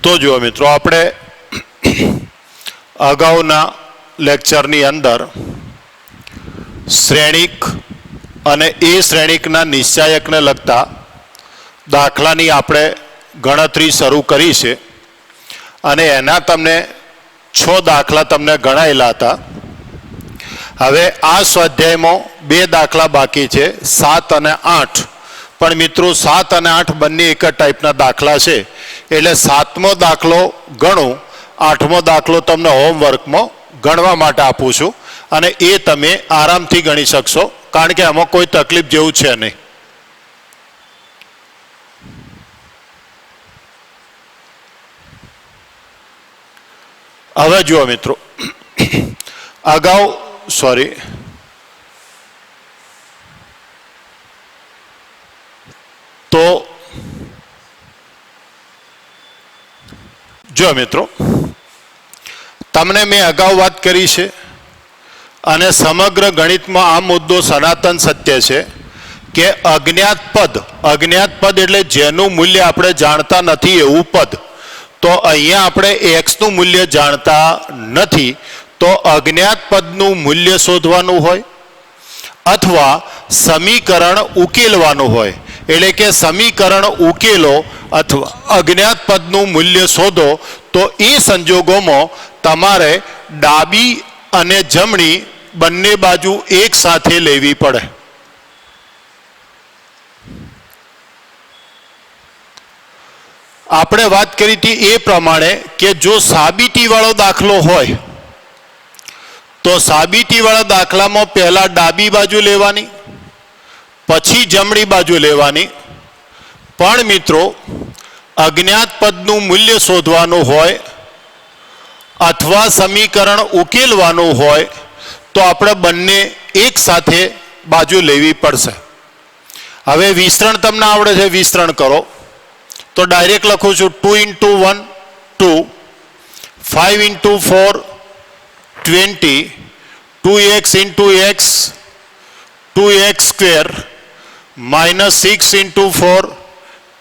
તો જુઓ મિત્રો, આપણે અગાઉના લેક્ચરની અંદર શ્રેણિક અને એ શ્રેણિકના નિશ્ચાયકને લગતા દાખલાની આપણે ગણતરી શરૂ કરી છે અને એના તમને 6 દાખલા તમને ગણાયેલા હતા. હવે આ સ્વાધ્યાયમાં 2 દાખલા બાકી છે, 7 અને 8. પણ મિત્રો 7 અને 8 બંને એક જ ટાઈપના દાખલા છે, એટલે 7મો દાખલો ગણું, 8મો દાખલો તમને હોમવર્કમાં ગણવા માટે આપું છું અને એ તમે આરામથી ગણી શકશો, કારણ કે આમાં કોઈ તકલીફ જેવું છે નહીં. હવે જુઓ મિત્રો, અગાઉ તો જો મિત્રો, તમને મેં અગાઉ વાત કરી છે અને સમગ્ર ગણિતમાં આ મુદ્દો સનાતન સત્ય છે કે અજ્ઞાત પદ એટલે જેનું મૂલ્ય આપણે જાણતા નથી એવું પદ. તો અહીંયા આપણે એક્સનું મૂલ્ય જાણતા નથી, તો અજ્ઞાત પદનું મૂલ્ય શોધવાનું હોય અથવા સમીકરણ ઉકેલવાનું હોય. એટલે કે સમીકરણ ઉકેલો અથવા અજ્ઞાત પદનું મૂલ્ય શોધો, તો એ સંજોગોમાં તમારે ડાબી અને જમણી બંને બાજુ એક સાથે લેવી પડે. આપણે વાત કરી હતી એ પ્રમાણે કે જો સાબિતીવાળો દાખલો હોય તો સાબિતીવાળા દાખલામાં પહેલા ડાબી બાજુ લેવાની, પછી જમણી બાજુ લેવાની. પણ મિત્રો અજ્ઞાત પદનું મૂલ્ય શોધવાનું હોય અથવા સમીકરણ ઉકેલવાનું હોય તો આપણે બંને એક સાથે બાજુ લેવી પડશે. હવે વિસ્તરણ તમને આવડે છે, વિસ્તરણ કરો તો ડાયરેક્ટ લખું છું 2 × 1 2, 5 × 4 20, 2x × x 2x² -6 × 4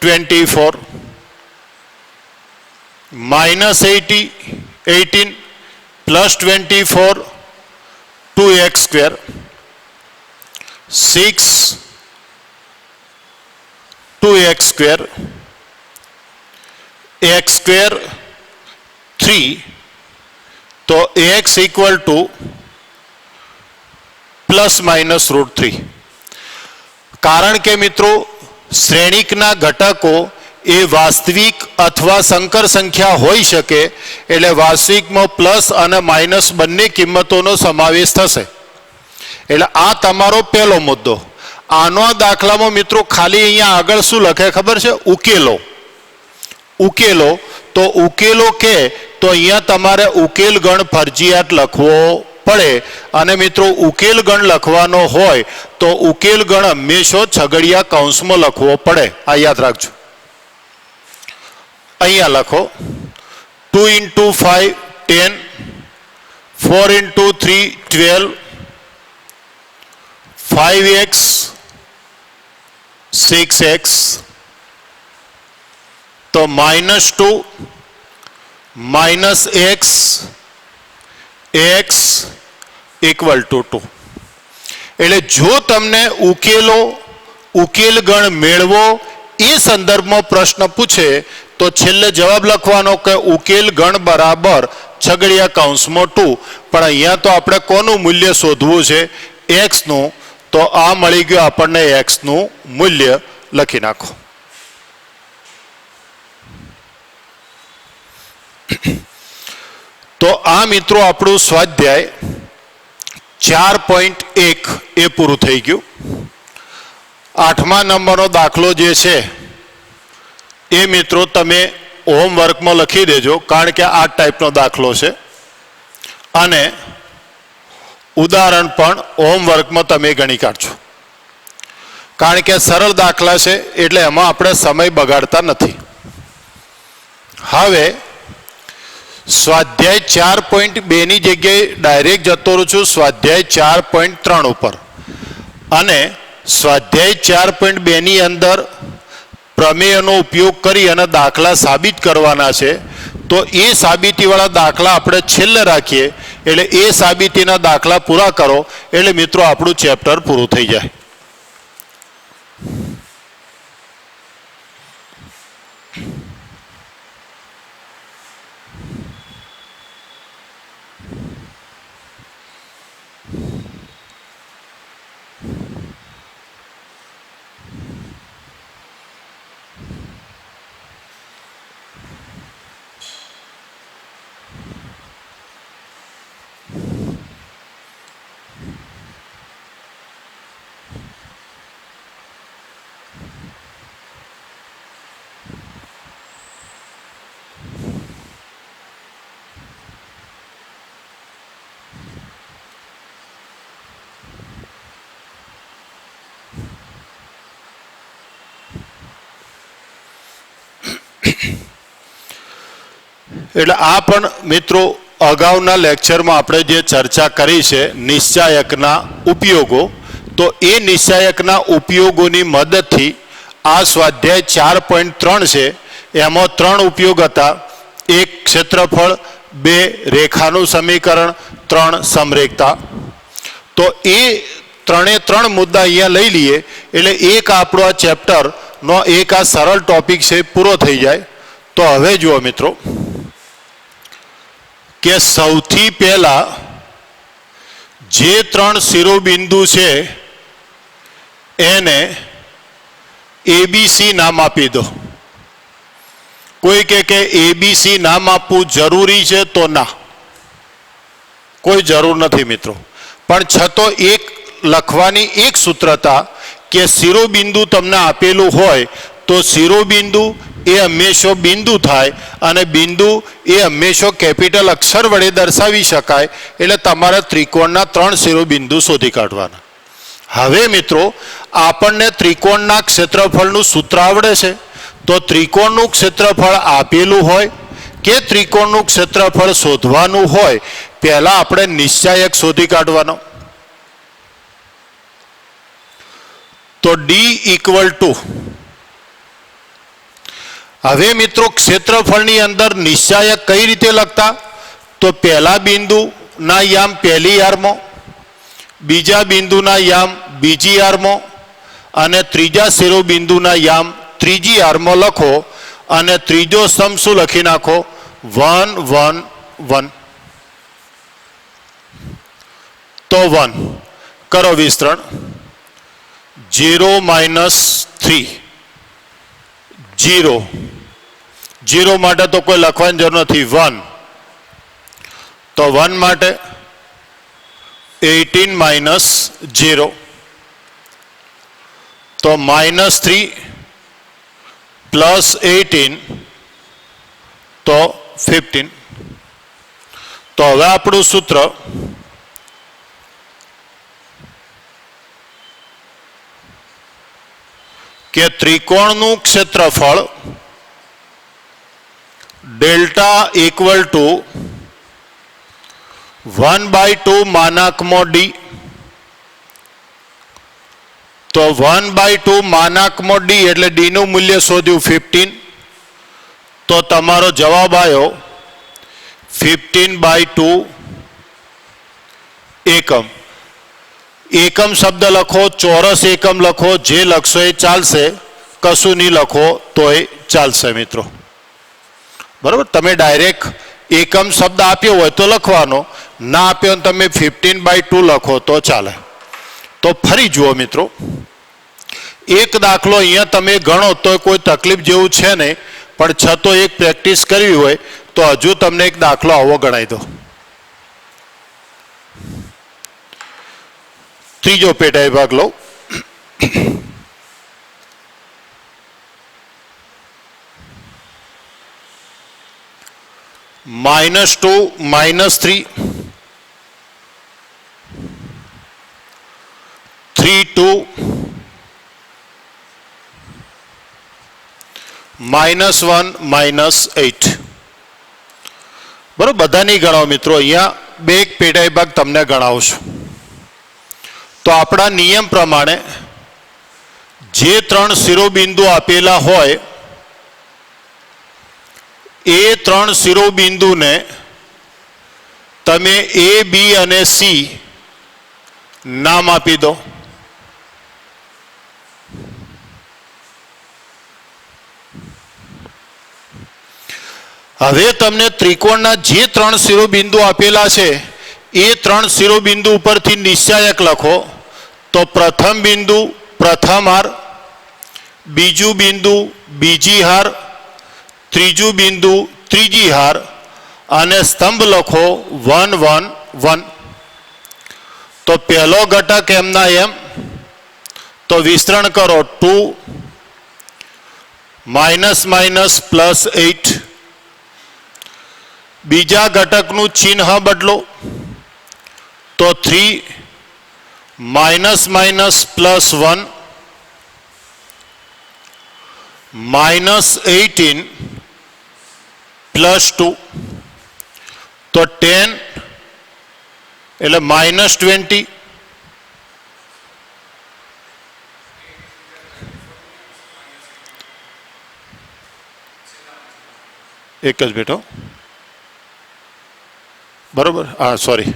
24, -18 +24 2x², 6 2x², x² 3. તો x = ±√3. કારણ કે મિત્રો શ્રેણિકના ઘટકો એ વાસ્તવિક અથવા સંકર સંખ્યા હોઈ શકે, એટલે વાસ્તવિકમાં પ્લસ અને માઇનસ બંને કિંમતોનો સમાવેશ થશે. એટલે આ તમારો પહેલો મુદ્દો. આનો દાખલામાં મિત્રો ખાલી અહીંયા આગળ શું લખે ખબર છે? ઉકેલો. તો ઉકેલો કે તો અહીંયા તમારે ઉકેલ ગણ ફરજિયાત લખવો પડે. અને મિત્રો ઉકેલ ગણ લખવાનો હોય તો ઉકેલ ગણ હંમેશા છગડિયા કૌંસમાં લખવો પડે, આ યાદ રાખજો. અહીંયા લખો 2 × 5 10, 4 × 3 12, 5x 6x. તો -2 -x x = 2. એટલે જો તમને ઉકેલ ગણ મેળવો એ સંદર્ભમાં પ્રશ્ન પૂછે તો છેલ્લે જવાબ લખવાનો કે ઉકેલ ગણ બરાબર છગડિયા કૌંસમાં 2. પણ અહીંયા તો આપણે કોનું મૂલ્ય શોધવું છે? એક્સનું. તો આ મળી ગયું આપણને એક્સનું મૂલ્ય, લખી નાખો. તો આ મિત્રો આપણું સ્વાધ્યાય 4.1 એ પૂરું થઈ ગયું. 8મા નંબરનો દાખલો જે છે એ મિત્રો તમે હોમવર્કમાં લખી દેજો, કારણ કે આ ટાઈપનો દાખલો છે. અને ઉદાહરણ પણ હોમવર્કમાં તમે ગણી કાઢજો, કારણ કે સરળ દાખલા છે એટલે એમાં આપણે સમય બગાડતા નથી. હવે સ્વાધ્યાય 4.2 ની જગ્યાએ ડાયરેક્ટ જતો રહું છું સ્વાધ્યાય 4.3 ઉપર. અને સ્વાધ્યાય 4.2 ની અંદર પ્રમેયનો ઉપયોગ કરી અને દાખલા સાબિત કરવાના છે. તો એ સાબિતીવાળા દાખલા આપણે છેલ્લે રાખીએ, એટલે એ સાબિતીના દાખલા પૂરા કરો એટલે મિત્રો આપણું ચેપ્ટર પૂરું થઈ જાય. એટલે આ પણ મિત્રો અગાઉના લેક્ચરમાં આપણે જે ચર્ચા કરી છે નિશ્ચાયકના ઉપયોગો, તો એ નિશ્ચાયકના ઉપયોગોની મદદથી આ સ્વાધ્યાય 4.3 છે એમાં 3 ઉપયોગ હતા. 1 ક્ષેત્રફળ, 2 રેખાનું સમીકરણ, 3 સમરેખતા. તો એ 3 મુદ્દા અહીંયા લઈ લઈએ એટલે એક આપણો આ ચેપ્ટરનો એક આ સરળ ટોપિક છે પૂરો થઈ જાય. તો હવે જુઓ મિત્રો કે સૌથી પહેલા જે 3 શિરોબિંદુ છે એને ABC નામ આપી દો. કોઈ કે ABC નામ આપવું જરૂરી છે, તો ના, કોઈ જરૂર નથી મિત્રો. પણ છતાં એક લખવાની એક સૂત્રતા કે શિરોબિંદુ તમને આપેલું હોય તો શિરોબિંદુ એ હંમેશા બિંદુ થાય અને બિંદુ એ હંમેશા કેપિટલ અક્ષર વડે દર્શાવી શકાય. એટલે તમારે ત્રિકોણના 3 શિરોબિંદુ શોધી કાઢવાના. હવે મિત્રો આપણને ત્રિકોણના ક્ષેત્રફળનું સૂત્ર આવડે છે, તો ત્રિકોણનું ક્ષેત્રફળ આપેલું હોય કે ત્રિકોણનું ક્ષેત્રફળ શોધવાનું હોય, પહેલા આપણે નિશ્ચાયક શોધી કાઢવાનો. તો D = હવે મિત્રો ક્ષેત્રફળની અંદર નિશ્ચાયક કઈ રીતે લખતા? તો પહેલા બિંદુના યામ પહેલી યારમાં, બીજા બિંદુના યામ બીજી યારમાં અને ત્રીજા શિરોબિંદુના યામ ત્રીજી યારમાં લખો અને ત્રીજો સ્તંભ શું લખી નાખો? 1 1 1. તો 1 કરો વિસ્તરણ. 0 - 3 0. 0 માટે તો કોઈ લખવાની જરૂર નથી. 1 તો 1 માટે 18 - 0 તો -3 + 18 તો 15. તો હવે આપણું સૂત્ર કે ત્રિકોણનું ક્ષેત્રફળ ડેલ્ટા = 1/2 D. તો 1/2 D એટલે D નું મૂલ્ય શોધ્યું 15. તો તમારો જવાબ આવ્યો 15/2 એકમ. એકમ શબ્દ લખો, ચોરસ એકમ લખો, જે લખશો એ ચાલશે, કશું નહીં લખો તોય ચાલશે મિત્રો. બરાબર, તમે ડાયરેક્ટ એકમ શબ્દ આપ્યો હોય તો લખવાનો, ના આપ્યો તમે 15/2 લખો તો ચાલે. તો ફરી જુઓ મિત્રો, એક દાખલો અહીંયા તમે ગણો તો કોઈ તકલીફ જેવું છે નહીં, પણ છતાં એક પ્રેક્ટિસ કરવી હોય તો હજુ તમને એક દાખલો આવો ગણાવી દો. ત્રીજો પેટા વિભાગ લો. -2 -3 3 2 -1 -8. બરોબર, બધા નહીં ગણાવો મિત્રો, અહીંયા બે એક પેટા વિભાગ તમને ગણાવું છું. તો આપણા નિયમ પ્રમાણે જે 3 શિરોબિંદુ આપેલા હોય એ ત્રણ શિરોબિંદુને તમે એ બી અને સી નામ આપી દો. હવે તમને ત્રિકોણના જે ત્રણ શિરોબિંદુ આપેલા છે એ ત્રણ શિરોબિંદુ ઉપરથી નિશ્ચાયક લખો. તો પ્રથમ બિંદુ પ્રથમ હાર, બીજું બિંદુ બીજી હાર, ત્રીજું બિંદુ ત્રીજી હાર અને સ્તંભ લખો 1 1 1. તો પહેલો ઘટક એમના એમ, તો વિસ્તરણ કરો 2 -−+8. બીજા ઘટકનું ચિહ્ન બદલો, તો 3 -−+1 -18 +2. તો 10 એટલે -20. એક જ બેઠો બરોબર. હા સોરી,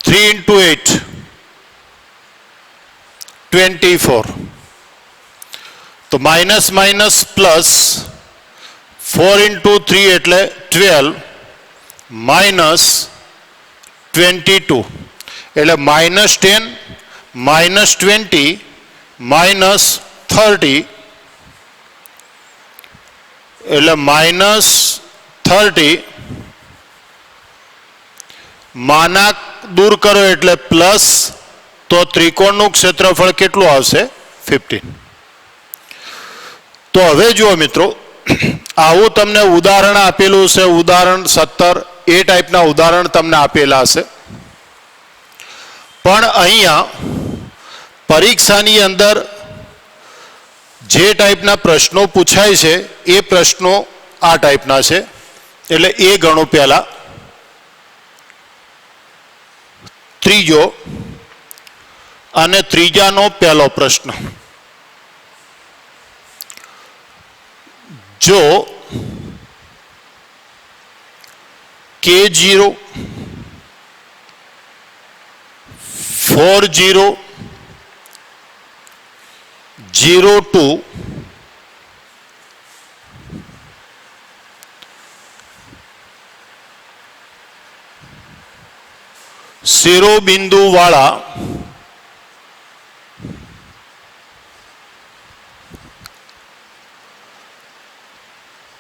3 × 8 24. તો -+4 × 3 એટલે 12 -22 એટલે -10 -20 -30 એટલે -30. માનાક દૂર કરો એટલે પ્લસ. તો ત્રિકોણનું ક્ષેત્રફળ કેટલું આવશે? 15. તો હવે જુઓ મિત્રો, આવું તમને ઉદાહરણ આપેલું છે, ઉદાહરણ 17 એ ટાઈપના ઉદાહરણ તમને આપેલા હશે. પણ અહીંયા પરીક્ષાની અંદર જે ટાઈપના પ્રશ્નો પૂછાય છે એ પ્રશ્નો આ ટાઈપના છે. એટલે એ ગણું પહેલા. ત્રીજો અને ત્રીજાનો પહેલો પ્રશ્ન. જો K0 40 02 શિરોબિંદુ વાળા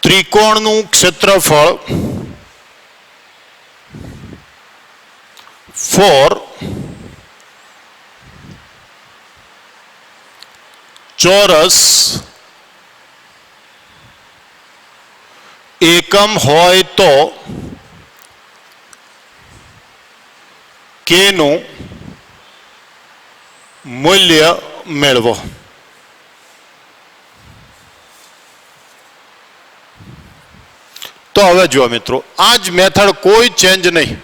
ત્રિકોણનું ક્ષેત્રફળ 4 ચોરસ એકમ હોય તો કેનું મૂલ્ય મેળવો. તો હવે જુઓ મિત્રો, આ જ મેથડ, કોઈ ચેન્જ નહીં.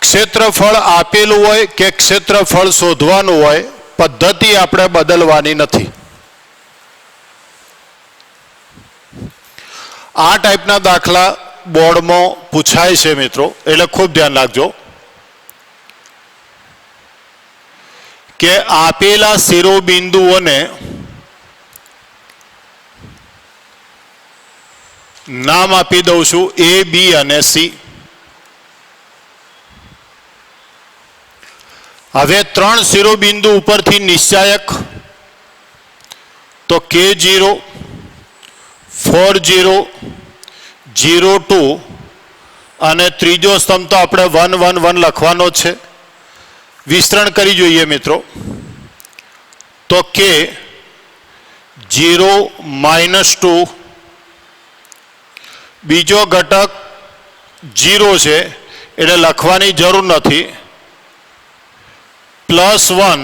ક્ષેત્રફળ આપેલું હોય કે ક્ષેત્રફળ શોધવાનું હોય, પદ્ધતિ આપણે બદલવાની નથી. આ ટાઈપના દાખલા બોર્ડમાં પૂછાય છે મિત્રો, એટલે ખૂબ ધ્યાન રાખજો કે આપેલા શિરોબિંદુઓને નામ આપી દઉં છું એ, બી અને સી. હવે ત્રણ શિરોબિંદુ ઉપરથી નિશ્ચાયક, તો K0 40 02 અને ત્રીજો સ્તંભ તો આપણે 1 1 1 લખવાનો છે. વિસ્તરણ કરી જોઈએ મિત્રો, તો K0 -2, બીજો ઘટક 0 છે એટલે લખવાની જરૂર નથી, +1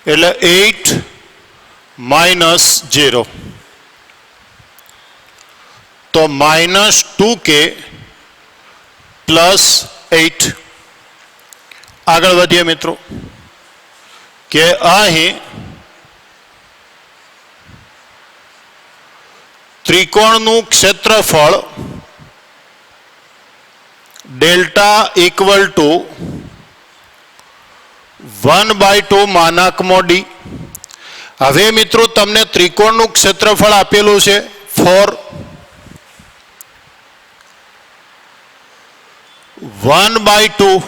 એટલે 8 -0. તો -2K +8. આગળ વધીએ મિત્રો, કે અહીં ત્રિકોણનું ક્ષેત્રફળ ડેલ્ટા ઇક્વલ ટુ 1/2 માનાકમાં ડી. હવે મિત્રો તમને ત્રિકોણનું ક્ષેત્રફળ આપેલું છે 4, 1/2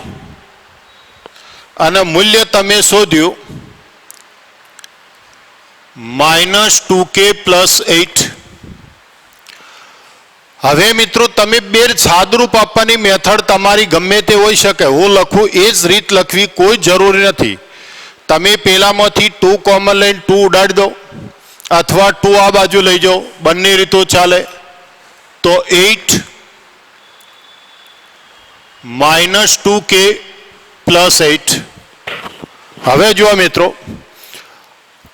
અને મૂલ્ય તમે શોધ્યું -2k + 8. હવે મિત્રો તમે બે સાદરૂપ આપવાની મેથડ તમારી ગમે તે હોઈ શકે. હું લખું એ જ રીત લખવી કોઈ જરૂરી નથી. તમે પેલામાંથી 2 કોમન લઈને 2 ઉડાડી દો અથવા 2 આ બાજુ લઈ જાઓ, બંને રીતો ચાલે. તો 8 -2k + 8. હવે જુઓ મિત્રો,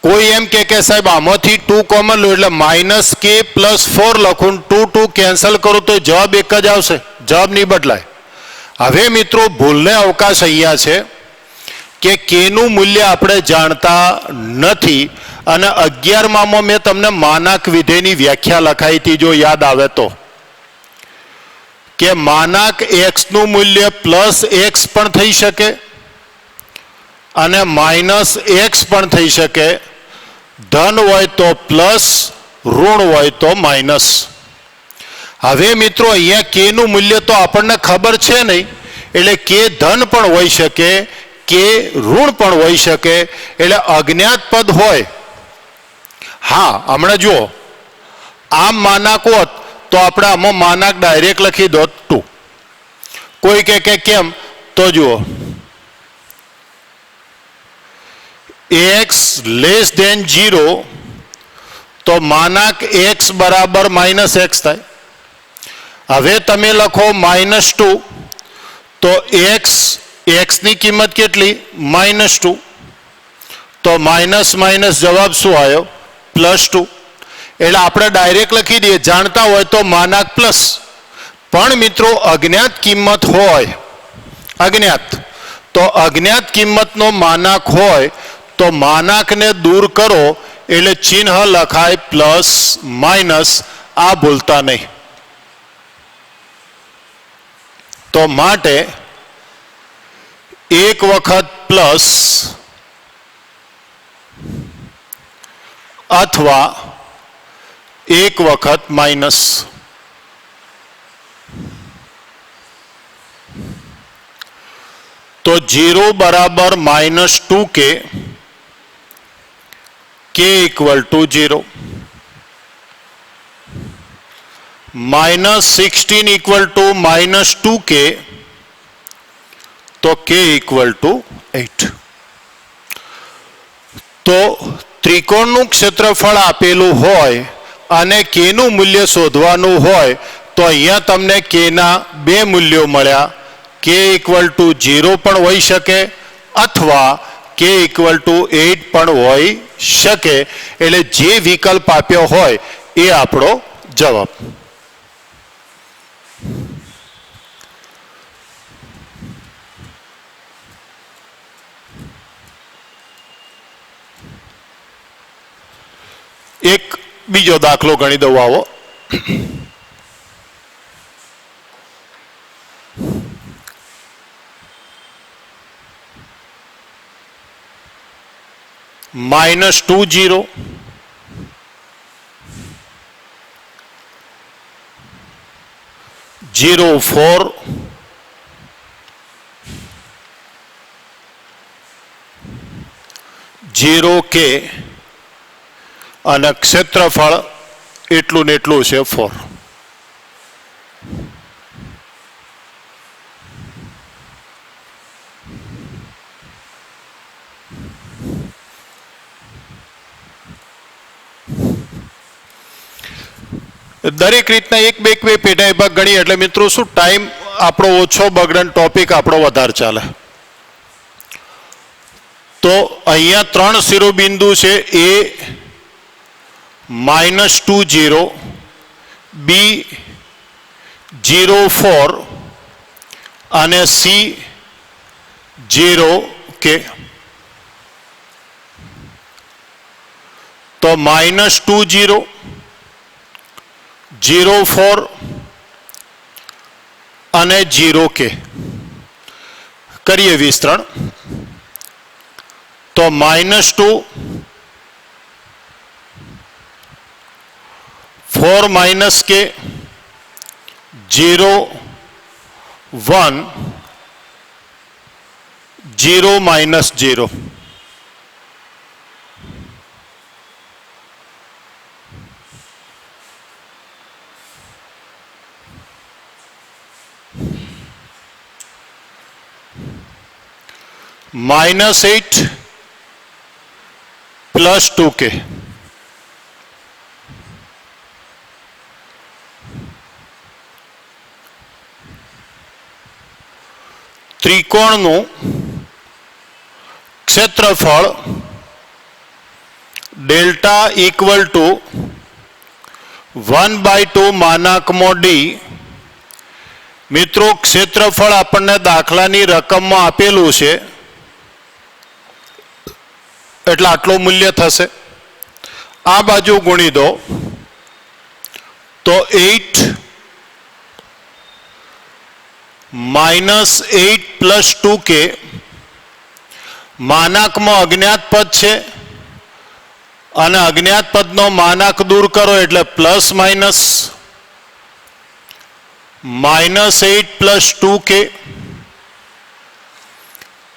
કોઈ એમ કે સાહેબ આમાંથી 2 કોમન લો એટલે -k + 4 લખું, 2 2 કેન્સલ કરું તો જવાબ એક જ આવશે, જવાબ નહીં બદલાય. હવે મિત્રો ભૂલને અવકાશ અહીંયા છે કે કેનું મૂલ્ય આપણે જાણતા નથી. અને 11માં મેં તમને માનાક વિધેયની વ્યાખ્યા લખાઈ હતી, જો યાદ આવે તો, કે માનાક x નું મૂલ્ય +x પણ થઈ શકે અને -x પણ થઈ શકે. ધન હોય તો પ્લસ, ઋણ હોય તો માઇનસ. હવે મિત્રો અહીંયા કે નું મૂલ્ય તો આપણને ખબર છે નહીં, એટલે કે ધન પણ હોઈ શકે, કે ઋણ પણ હોઈ શકે, એટલે અજ્ઞાત પદ હોય. હા, હમણાં જુઓ, આમ માનાક હોત તો આપણે આમાં માનાક ડાયરેક્ટ લખી દો 2. કોઈ કે કેમ, તો જુઓ, x < 0 તો માનાક x બરાબર -x થાય. હવે તમે લખો -2 તો x ની કિંમત કેટલી? -2. તો માઇનસ જવાબ શું આવ્યો? +2. એટલે આપણે ડાયરેક્ટ લખી દઈએ, જાણતા હોય તો માનાક પ્લસ. પણ મિત્રો અજ્ઞાત કિંમત હોય, અજ્ઞાત, તો અજ્ઞાત કિંમતનો માનાક હોય તો માનાકને દૂર કરો એટલે ચિહ્ન લખાય +-. આ ભૂલતા નહીં. તો માટે એક વખત પ્લસ અથવા એક વખત માઇનસ. તો 0 બરાબર -2k, k = 0. -16 = -2k, તો k = 8. તો ત્રિકોણનું ક્ષેત્રફળ આપેલું હોય અને k નું મૂલ્ય શોધવાનું હોય તો અહીંયા તમને k ના બે મૂલ્યો મળ્યા. k = 0 પણ હોઈ શકે અથવા k = 8 પણ હોઈ શકે. એટલે જે વિકલ્પ આપ્યો હોય એ આપણો જવાબ. એક બીજો દાખલો ગણી દઉં. આવો, -20 0.4 0k અને ક્ષેત્રફળ એટલું ને એટલું છે 4. દરેક રીતના એક બે પેટા વિભાગ ગણીએ એટલે મિત્રો શું ટાઈમ આપણો ઓછો બગડે, ટોપિક આપણો વધારે ચાલે. તો અહીંયા 3 શિરોબિંદુ છે. A -20, B 0.4 અને C 0k. તો -20 0,4 અને 0K કરીએ વિસ્તરણ તો -2 4 - K 0 1 0 - 0 -8 + 2K ત્રિકોણનું ક્ષેત્રફળ ડેલ્ટા ઇક્વલ ટુ 1/2 માનાંકમાં D મિત્રો ક્ષેત્રફળ આપણને દાખલાની રકમમાં આપેલું છે એટલે આટલું મૂલ્ય થશે આ બાજુ ગુણી દો તો 8 -8 + 2K માનાંકમાં અજ્ઞાત પદ છે અને અજ્ઞાત પદનો માનાંક દૂર કરો એટલે પ્લસ માઇનસ -8 + 2K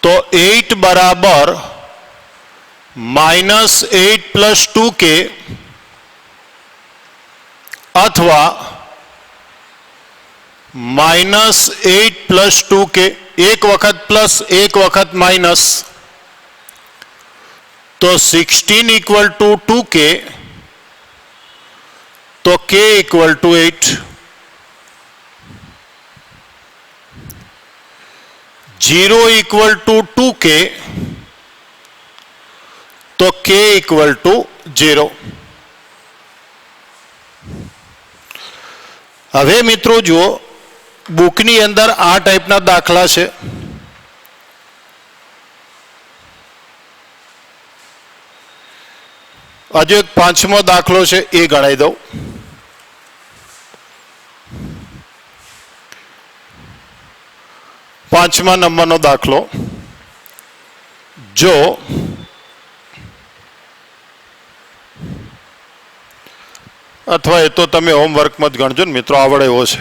તો 8 બરાબર -8 + 2K અથવા -8 + 2K એક વખત પ્લસ એક વખત માઇનસ તો 16 = 2K તો K = 8 0 = 2K તો K = 0 હવે મિત્રો જુઓ બુકની અંદર આ ટાઈપના દાખલા છે હજુ એક પાંચમો દાખલો છે એ ગણાવી દઉં પાંચમા નંબરનો દાખલો જો અથવા એ તો તમે હોમવર્કમાં જ ગણજો ને મિત્રો આવડે એવો છે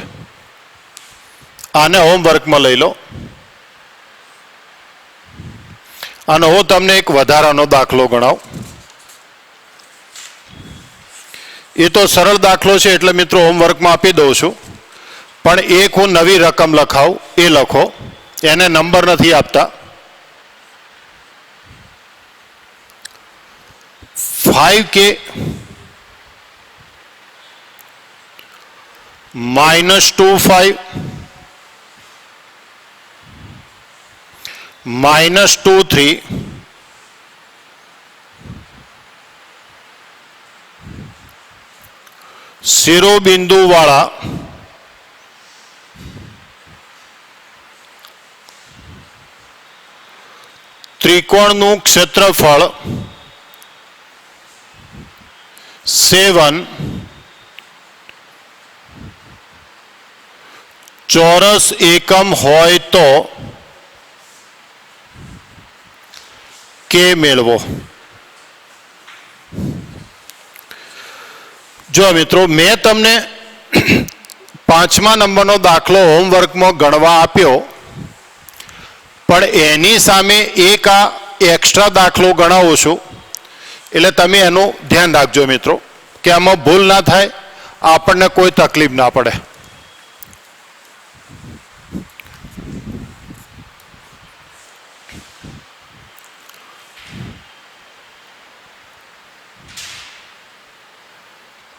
આને હોમવર્કમાં લઈ લો અને હું તમને એક વધારાનો દાખલો ગણાવું એ તો સરળ દાખલો છે એટલે મિત્રો હોમવર્કમાં આપી દઉં છું પણ એક હું નવી રકમ લખાવું એ લખો એને નંબર નથી આપતા 5K -25 -23 શિરોબિંદુ વાળા ત્રિકોણનું ક્ષેત્રફળ 7 ચોરસ એકમ હોય તો K મેળવો જો મિત્રો મેં તમને પાંચમા નંબરનો દાખલો હોમવર્કમાં ગણવા આપ્યો પણ એની સામે એક આ એક્સ્ટ્રા દાખલો ગણાવું છું એટલે તમે એનું ધ્યાન રાખજો મિત્રો કે આમાં ભૂલ ના થાય આપણને કોઈ તકલીફ ના પડે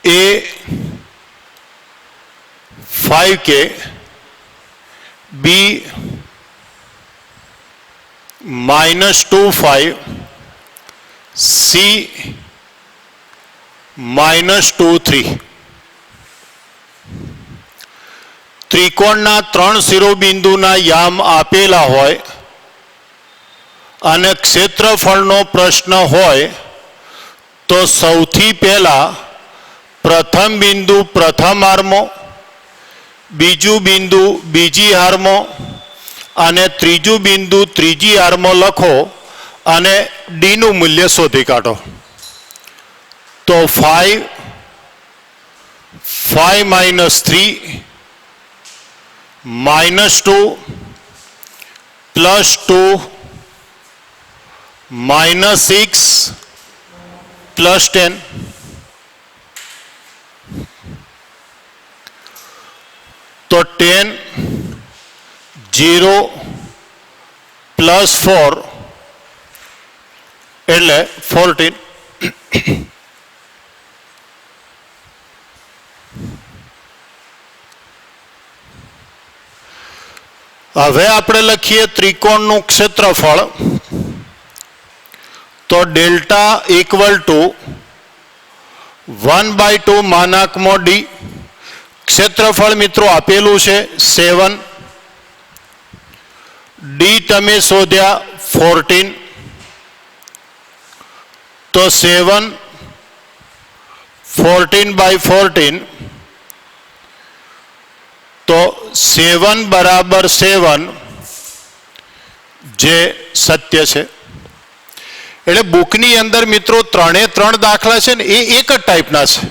A 5K B -25 C -23 ત્રિકોણના ત્રણ શિરોબિંદુના યામ આપેલા હોય અને ક્ષેત્રફળનો પ્રશ્ન હોય તો સૌથી પહેલા પ્રથમ બિંદુ પ્રથમ હારમાં, બીજું બિંદુ બીજી હારમાં અને ત્રીજું બિંદુ ત્રીજી હારમાં લખો અને ડીનું મૂલ્ય શોધી કાઢો. તો 5 -3 -2 +2 -6 +10. तो 10 0 +4 એટલે 14. હવે આપણે લખીએ ત્રિકોણનું ક્ષેત્રફળ. તો ડેલ્ટા = 1/2 માનાંકમાં ડી. ક્ષેત્રફળ મિત્રો આપેલું છે 7, ડી તમે શોધ્યા 14. તો 7 14/14, તો 7 = 7 જે સત્ય છે. એટલે બુકની અંદર મિત્રો 3 દાખલા છે ને એ એક જ ટાઈપના છે,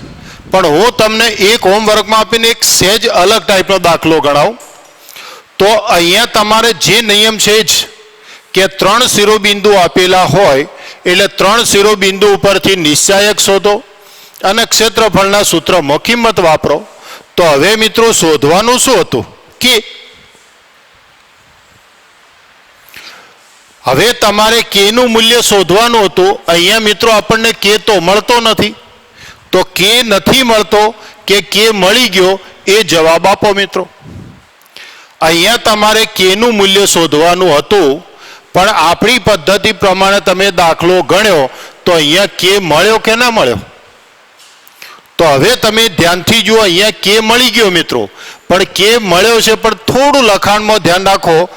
પણ હું તમને એક હોમવર્કમાં આપીને એક સહેજ અલગ ટાઈપનો દાખલો ગણાવું. તો અહીંયા તમારે જે નિયમ છે જ કે 3 શિરોબિંદુ આપેલા હોય એટલે 3 શિરોબિંદુ ઉપરથી નિશ્ચાયક શોધો અને ક્ષેત્રફળના સૂત્રમાં કિંમત વાપરો. તો હવે મિત્રો શોધવાનું શું હતું કે હવે તમારે કે નું મૂલ્ય શોધવાનું હતું. અહીંયા મિત્રો આપણને કે તો મળતો નથી, તો કે નથી મળતો કે કે મળી ગયો એ જવાબ આપો મિત્રો. અહીંયા તમારે કે નું મૂલ્ય શોધવાનું હતું, પણ આપણી પદ્ધતિ પ્રમાણે તમે દાખલો ગણ્યો તો અહીંયા કે મળ્યો કે ના મળ્યો. તો હવે તમે ધ્યાનથી જુઓ, અહીંયા કે મળી ગયો મિત્રો, પણ કે મળ્યો છે, પણ થોડું લખાણમાં ધ્યાન રાખો.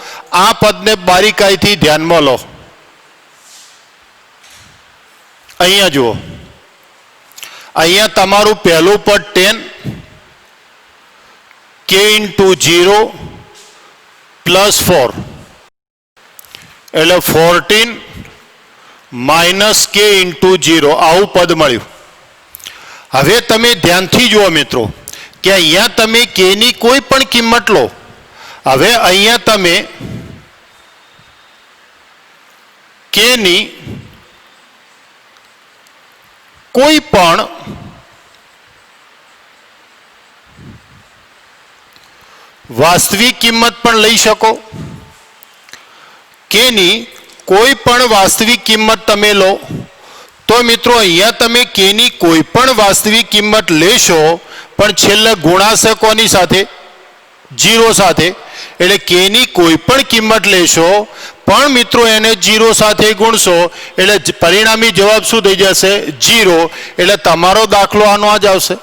આ પદને બારીકાઈથી ધ્યાનમાં લો. અહીંયા જુઓ, અહીંયા તમારું પહેલું પદ 10, k × 0 +4 એટલે 14 - k × 0 આવું પદ મળ્યું. હવે તમે ધ્યાનથી જુઓ મિત્રો કે અહીંયા તમે k ની કોઈ પણ કિંમત લો. હવે અહીંયા તમે k ની કોઈ પણ વાસ્તવિક કિંમત પણ લઈ શકો. k ની કોઈ પણ વાસ્તવિક કિંમત તમે લો તો મિત્રો અહીંયા તમે k ની કોઈ પણ વાસ્તવિક કિંમત લેશો, પણ છેલ્લે ગુણાશે કોની સાથે? 0 સાથે. એટલે k ની કોઈ પણ કિંમત લેશો પણ મિત્રો એને 0 સાથે ગુણશો એટલે પરિણામી જવાબ શું થઈ જશે? 0. એટલે તમારો દાખલો આનો જ આવશે.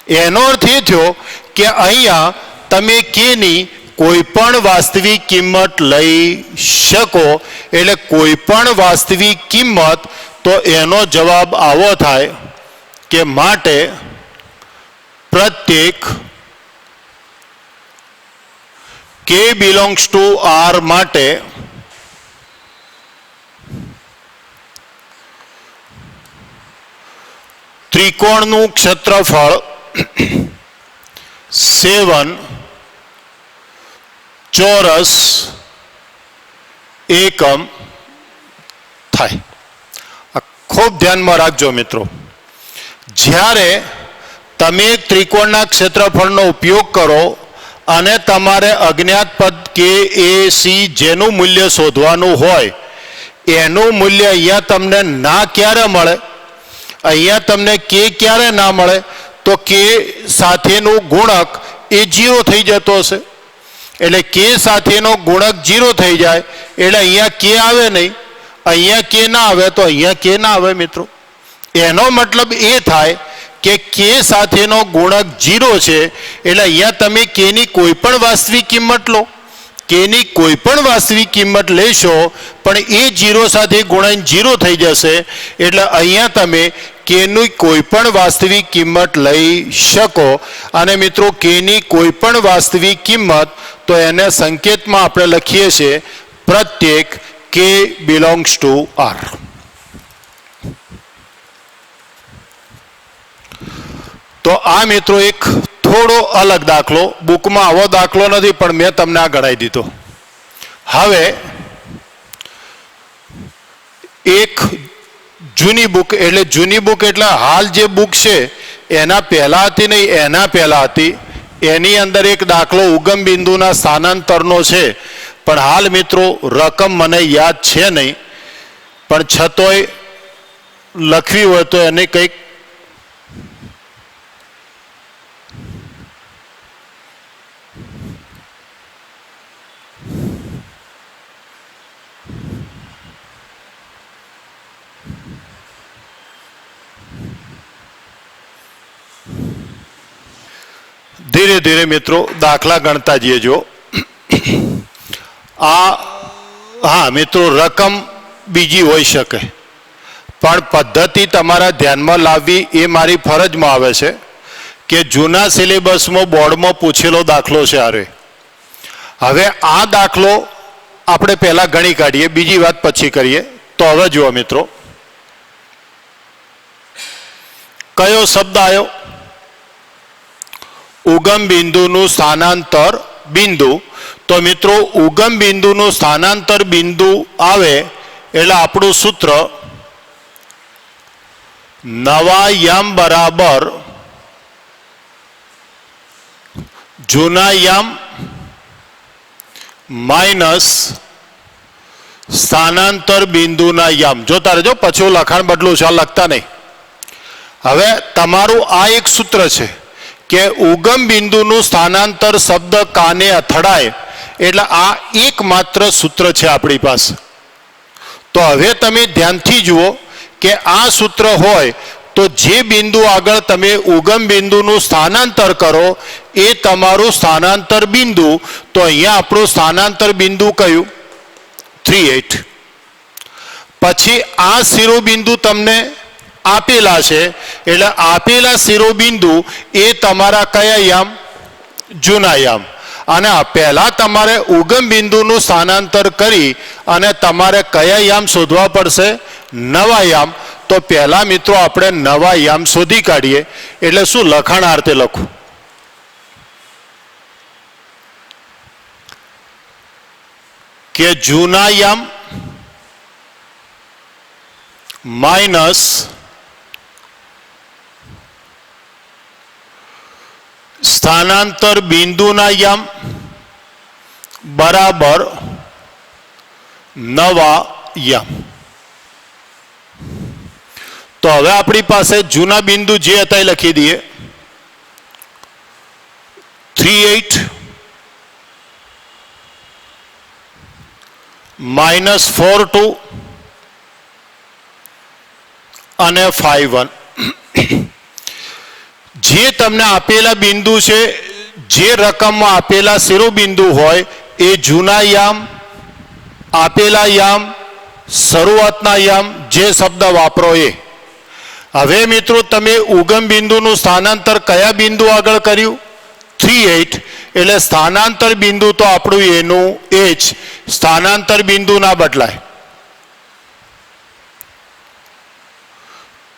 એનો અર્થ એ થયો કે અહીંયા તમે k ની કોઈ પણ વાસ્તવિક કિંમત લઈ શકો. એટલે કોઈ પણ વાસ્તવિક કિંમત, તો એનો જવાબ આવો થાય કે માટે પ્રત્યેક k ∈ R માટે ત્રિકોણનું ક્ષેત્રફળ 7 ચોરસ એકમ થાય. ખૂબ ધ્યાનમાં રાખજો મિત્રો, જ્યારે તમે એક ત્રિકોણના ક્ષેત્રફળનો ઉપયોગ કરો અને તમારે અજ્ઞાત પદ કે એ સી જેનું મૂલ્ય શોધવાનું હોય એનું મૂલ્ય અહીંયા તમને ના ક્યારે મળે? અહીંયા તમને કે ક્યારે ના મળે? તો કે સાથેનું ગુણક એ 0 થઈ જતો હશે. એટલે કે સાથેનો ગુણક 0 થઈ જાય એટલે અહીંયા કે આવે નહીં. અહીંયા કે ના આવે તો અહીંયા કે ના આવે મિત્રો. એનો મતલબ એ થાય કે કે સાથેનો ગુણક 0 છે એટલે અહીંયા તમે કે ની કોઈ પણ વાસ્તવિક કિંમત લો. કે ની કોઈ પણ વાસ્તવિક કિંમત લેશો પણ એ 0 સાથે ગુણાઈને 0 થઈ જશે. એટલે અહીંયા તમે કેની કોઈ પણ વાસ્તવિક કિંમત લઈ શકો અને મિત્રો કેની કોઈ પણ વાસ્તવિક કિંમત તો એને સંકેતમાં આપણે લખીએ છીએ પ્રત્યેક k belongs to R. તો આ મિત્રો એક થોડો અલગ દાખલો, બુકમાં આવો દાખલો નથી પણ મેં તમને આ ગણાવી દીધો. હવે એક જૂની બુક એટલે હાલ જે બુક છે એના પહેલા હતી નહીં, એના પહેલા હતી. એની અંદર એક દાખલો ઉગમ બિંદુના સ્થાનાંતરનો છે, પણ હાલ મિત્રો રકમ મને યાદ છે નહીં, પણ છતોય લખવી હોય તો એને કંઈક ધીરે ધીરે મિત્રો દાખલા ગણતા જજો. હા મિત્રો રકમ બીજી હોઈ શકે, પણ પદ્ધતિ તમારા ધ્યાનમાં લાવવી એ મારી ફરજમાં આવે છે કે જૂના સિલેબસમાં બોર્ડમાં પૂછેલો દાખલો છે. હવે આ દાખલો આપણે પહેલા ગણી કાઢીએ, બીજી વાત પછી કરીએ. તો હવે જુઓ મિત્રો, કયો શબ્દ આવ્યો? ઉગમ બિંદુનું સ્થાનાંતર બિંદુ. તો મિત્રો ઉગમ બિંદુનું સ્થાનાંતર બિંદુ આવે એટલે આપણું સૂત્ર નવા યામ બરાબર જૂના યામ માઇનસ સ્થાનાંતર બિંદુના યામ. જોતા રહેજો, પછી લખાણ બદલું છે, લખતા નહીં. હવે તમારું આ એક સૂત્ર છે કે ઉગમ બિંદુનું સ્થાનાંતર શબ્દ કાને અથડાય એટલે આ એકમાત્ર સૂત્ર છે આપણી પાસે. તો હવે તમે ધ્યાનથી જુઓ કે આ સૂત્ર હોય તો જે બિંદુ આગળ તમે ઉગમ બિંદુનું સ્થાનાંતર કરો એ તમારું સ્થાનાંતર બિંદુ. તો અહીંયા આપણું સ્થાનાંતર બિંદુ કયું? 3, 8. પછી આ શિરોબિંદુ તમને આપેલા છે એટલે આપેલા શિરોબિંદુ એ તમારા કયા યામ? જૂના યામ. અને પહેલા તમારે ઉગમ બિંદુનું સ્થાનાંતર કરી અને તમારે કયા યામ શોધવા પડશે? નવા યામ. તો પહેલા મિત્રો આપણે નવા યામ શોધી કાઢીએ. એટલે શું લખાણ આરતે લખું? કે જૂના યામ માઇનસ સ્થાનાંતર બિંદુના યામ બરાબર નવા યામ. તો હવે આપણી પાસે જૂના બિંદુ જે હતા એ લખી દઈએ. 3, 8 માઇનસ 4, 2 અને 5, 1. જે તમને આપેલા બિંદુ છે, જે રકમમાં આપેલા શિરોબિંદુ હોય એ જૂના યામ, આપેલા યામ, શરૂઆતના યામ, જે શબ્દ વાપરો એ. હવે મિત્રો તમે ઉગમ બિંદુનું સ્થાનાંતર કયા બિંદુ આગળ કર્યું? 3, 8. એટલે સ્થાનાંતર બિંદુ તો આપણું એનું એ જ. સ્થાનાંતર બિંદુ ના બદલાય.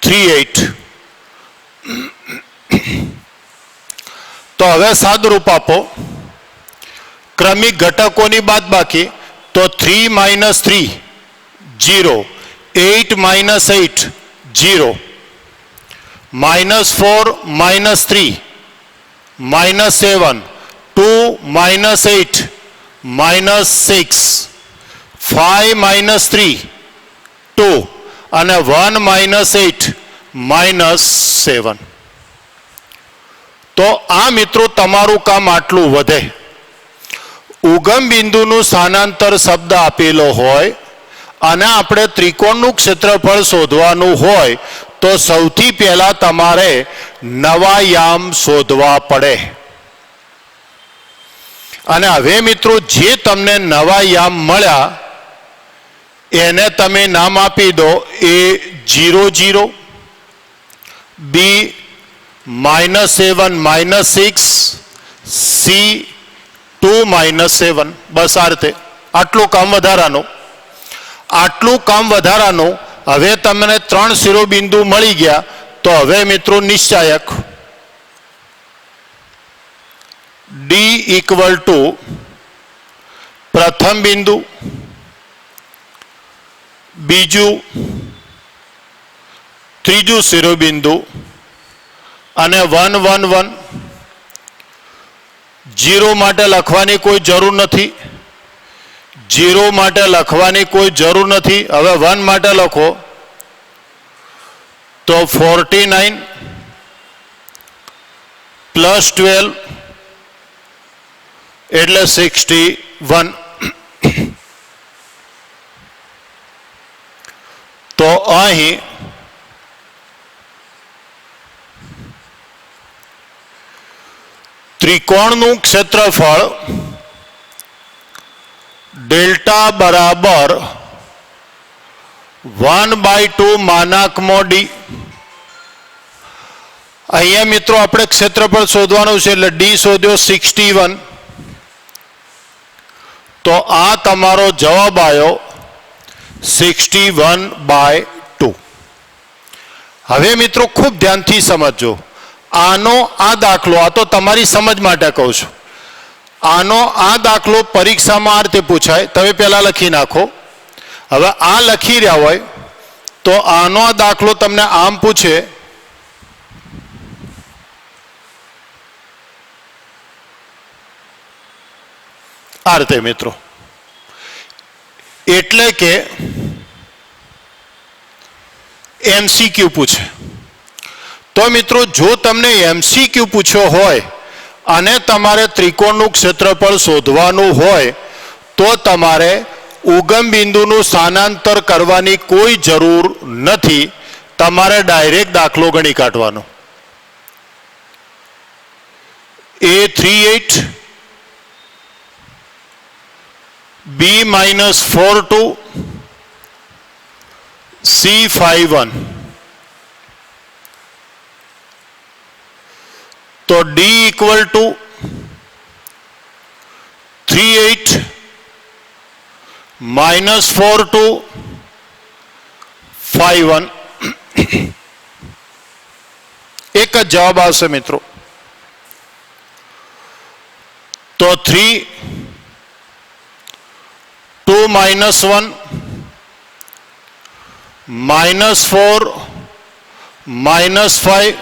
3, 8. તો હવે સાદરૂપ આપો. ક્રમિક ઘટકોની બાદબાકી. તો 3 - 3 0, 8 - 8 0, -4 - 3 -7, 2 - 8 -6, 5 - 3 2 અને 1 - 8 -7. તો આ મિત્રો તમારું કામ આટલું વધે. ઉગમ બિંદુનું સ્થાનાંતર શબ્દ આપેલો હોય અને આપણે ત્રિકોણનું ક્ષેત્રફળ શોધવાનું હોય તો સૌથી પહેલા તમારે નવા યામ શોધવા પડે. અને હવે મિત્રો જે તમને નવા યામ મળ્યા એને તમે નામ આપી દો. એ 0, 0, બી -a1 -6 સી 2 -a1 બસ આ રીતે આટલું કામ વધારાનું. આટલું કામ વધારાનું. હવે તમને 3 શિરોબિંદુ મળી ગયા. તો હવે મિત્રો નિશ્ચાયક ડી ઇક્વલ ટુ પ્રથમ બિંદુ, બીજું, ત્રીજું શિરોબિંદુ અને 1 1 1. 0 માટે લખવાની કોઈ જરૂર નથી. 0 માટે લખવાની કોઈ જરૂર નથી. હવે 1 માટે લખો તો 49 પ્લસ 12 એટલે 61. તો અહીં ત્રિકોણનું ક્ષેત્રફળ ડેલ્ટા બરાબર 1/2 માનાંકમાં ડી. અહીંયા મિત્રો આપણે ક્ષેત્રફળ શોધવાનું છે એટલે ડી શોધ્યો 61. તો આ તમારો જવાબ આવ્યો 61/2. હવે મિત્રો ખૂબ ધ્યાનથી સમજજો. આનો આ દાખલો, આ તો તમારી સમજ માટે કહું છું, આનો આ દાખલો પરીક્ષામાં આ રીતે પૂછાય. તમે પહેલા લખી નાખો. હવે આ લખી રહ્યા હોય તો આનો આ દાખલો તમને આમ પૂછે આ રીતે મિત્રો. એટલે કે એમસીક્યુ પૂછે. તો મિત્રો જો તમને એમસીક્યુ પૂછ્યો હોય અને તમારે ત્રિકોણનું ક્ષેત્રફળ શોધવાનું હોય તો તમારે ઉગમ બિંદુનું સ્થાનાંતર કરવાની કોઈ જરૂર નથી. તમારે ડાયરેક્ટ દાખલો ગણી કાઢવાનો. A38 B-42 C51. તો D ઇક્વલ ટુ 38 -42 51. એક જ જવાબ આવશે મિત્રો. તો 3 2 -1 -4 -5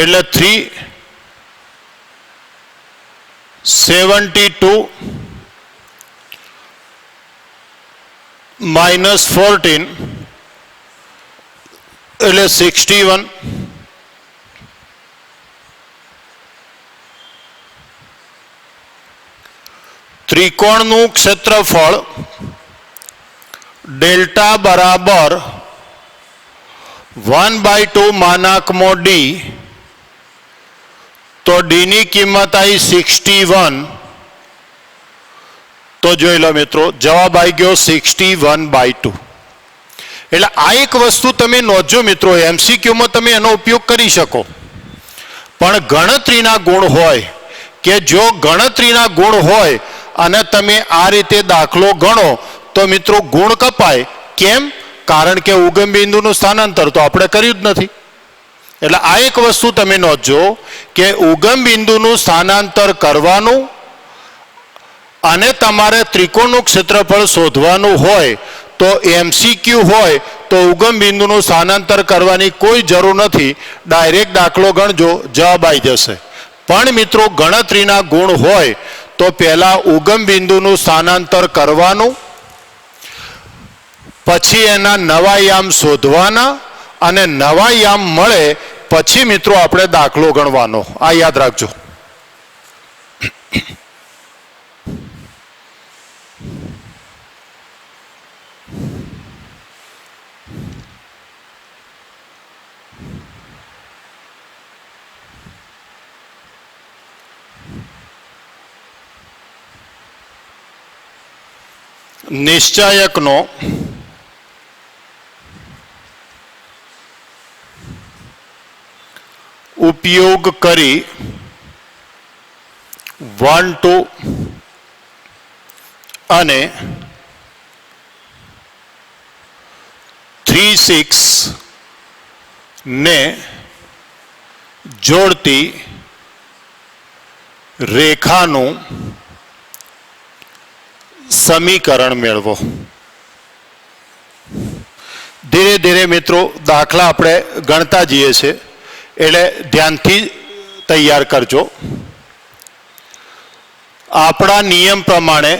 એટલે 372 -14 એટલે 61. ત્રિકોણનું ક્ષેત્રફળ ડેલ્ટા બરાબર 1/2 માનાંકમાં ડી. તો ડીની કિંમત આવી 61. તો જોઈ લો મિત્રો, જવાબ આવી ગયો 61/2. એટલે આ એક વસ્તુ તમે નોંધજો મિત્રો, એમસીક્યુમાં તમે એનો ઉપયોગ કરી શકો. પણ ગણતરીના ગુણ હોય કે જો ગણતરીના ગુણ હોય અને તમે આ રીતે દાખલો ગણો તો મિત્રો ગુણ કપાય. કેમ? કારણ કે ઉગમ બિંદુનું સ્થાનાંતર તો આપણે કર્યું જ નથી. એટલે આ એક વસ્તુ તમે નોંધજો કે ઉગમ બિંદુનું સ્થાનાંતર કરવાનું અને તમારે ત્રિકોણનું ક્ષેત્રફળ શોધવાનું હોય તો એમસીક્યુ હોય તો ઉગમ બિંદુનું સ્થાનાંતર કરવાની કોઈ જરૂર નથી. ડાયરેક્ટ દાખલો ગણજો, જવાબ આવી જશે. પણ મિત્રો ગણતરીના ગુણ હોય તો પહેલા ઉગમ બિંદુનું સ્થાનાંતર કરવાનું, પછી એના નવા યામ શોધવાના અને નવા યામ મળે પછી મિત્રો આપણે દાખલો ગણવાનો. આ યાદ રાખજો. નિશ્ચાયકનો ઉપયોગ કરી 1 2 અને 3 6 ને જોડતી રેખાનું સમીકરણ મેળવો. ધીરે ધીરે મિત્રો દાખલા આપણે ગણતા જઈએ છીએ એટલે ધ્યાનથી તૈયાર કરજો. આપણા નિયમ પ્રમાણે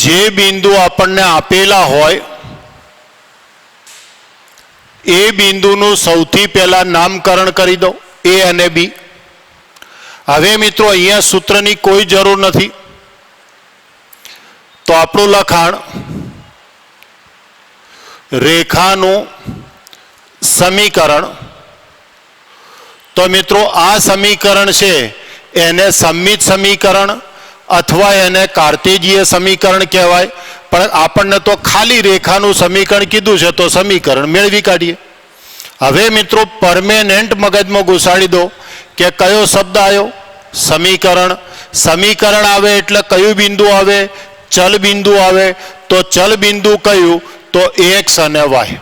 જે બિંદુ આપણને આપેલા હોય એ બિંદુનું સૌથી પહેલા નામકરણ કરી દો, એ અને બી. હવે મિત્રો અહીંયા સૂત્રની કોઈ જરૂર નથી, તો આપણું લખાણ રેખાનું સમીકરણ. તો મિત્રો આ સમીકરણ છે એને સંમિત સમીકરણ અથવા એને કાર્ટેજીય સમીકરણ કહેવાય, પણ આપણને તો ખાલી રેખાનું સમીકરણ કીધું છે તો સમીકરણ મેળવી કાઢીએ. હવે મિત્રો પરમેનન્ટ મગજમાં ઘુસાડી દો કે કયો શબ્દ આવ્યો? સમીકરણ. સમીકરણ આવે એટલે કયું બિંદુ આવે? ચલ બિંદુ આવે. તો ચલ બિંદુ કયું? તો એક્સ અને વાય.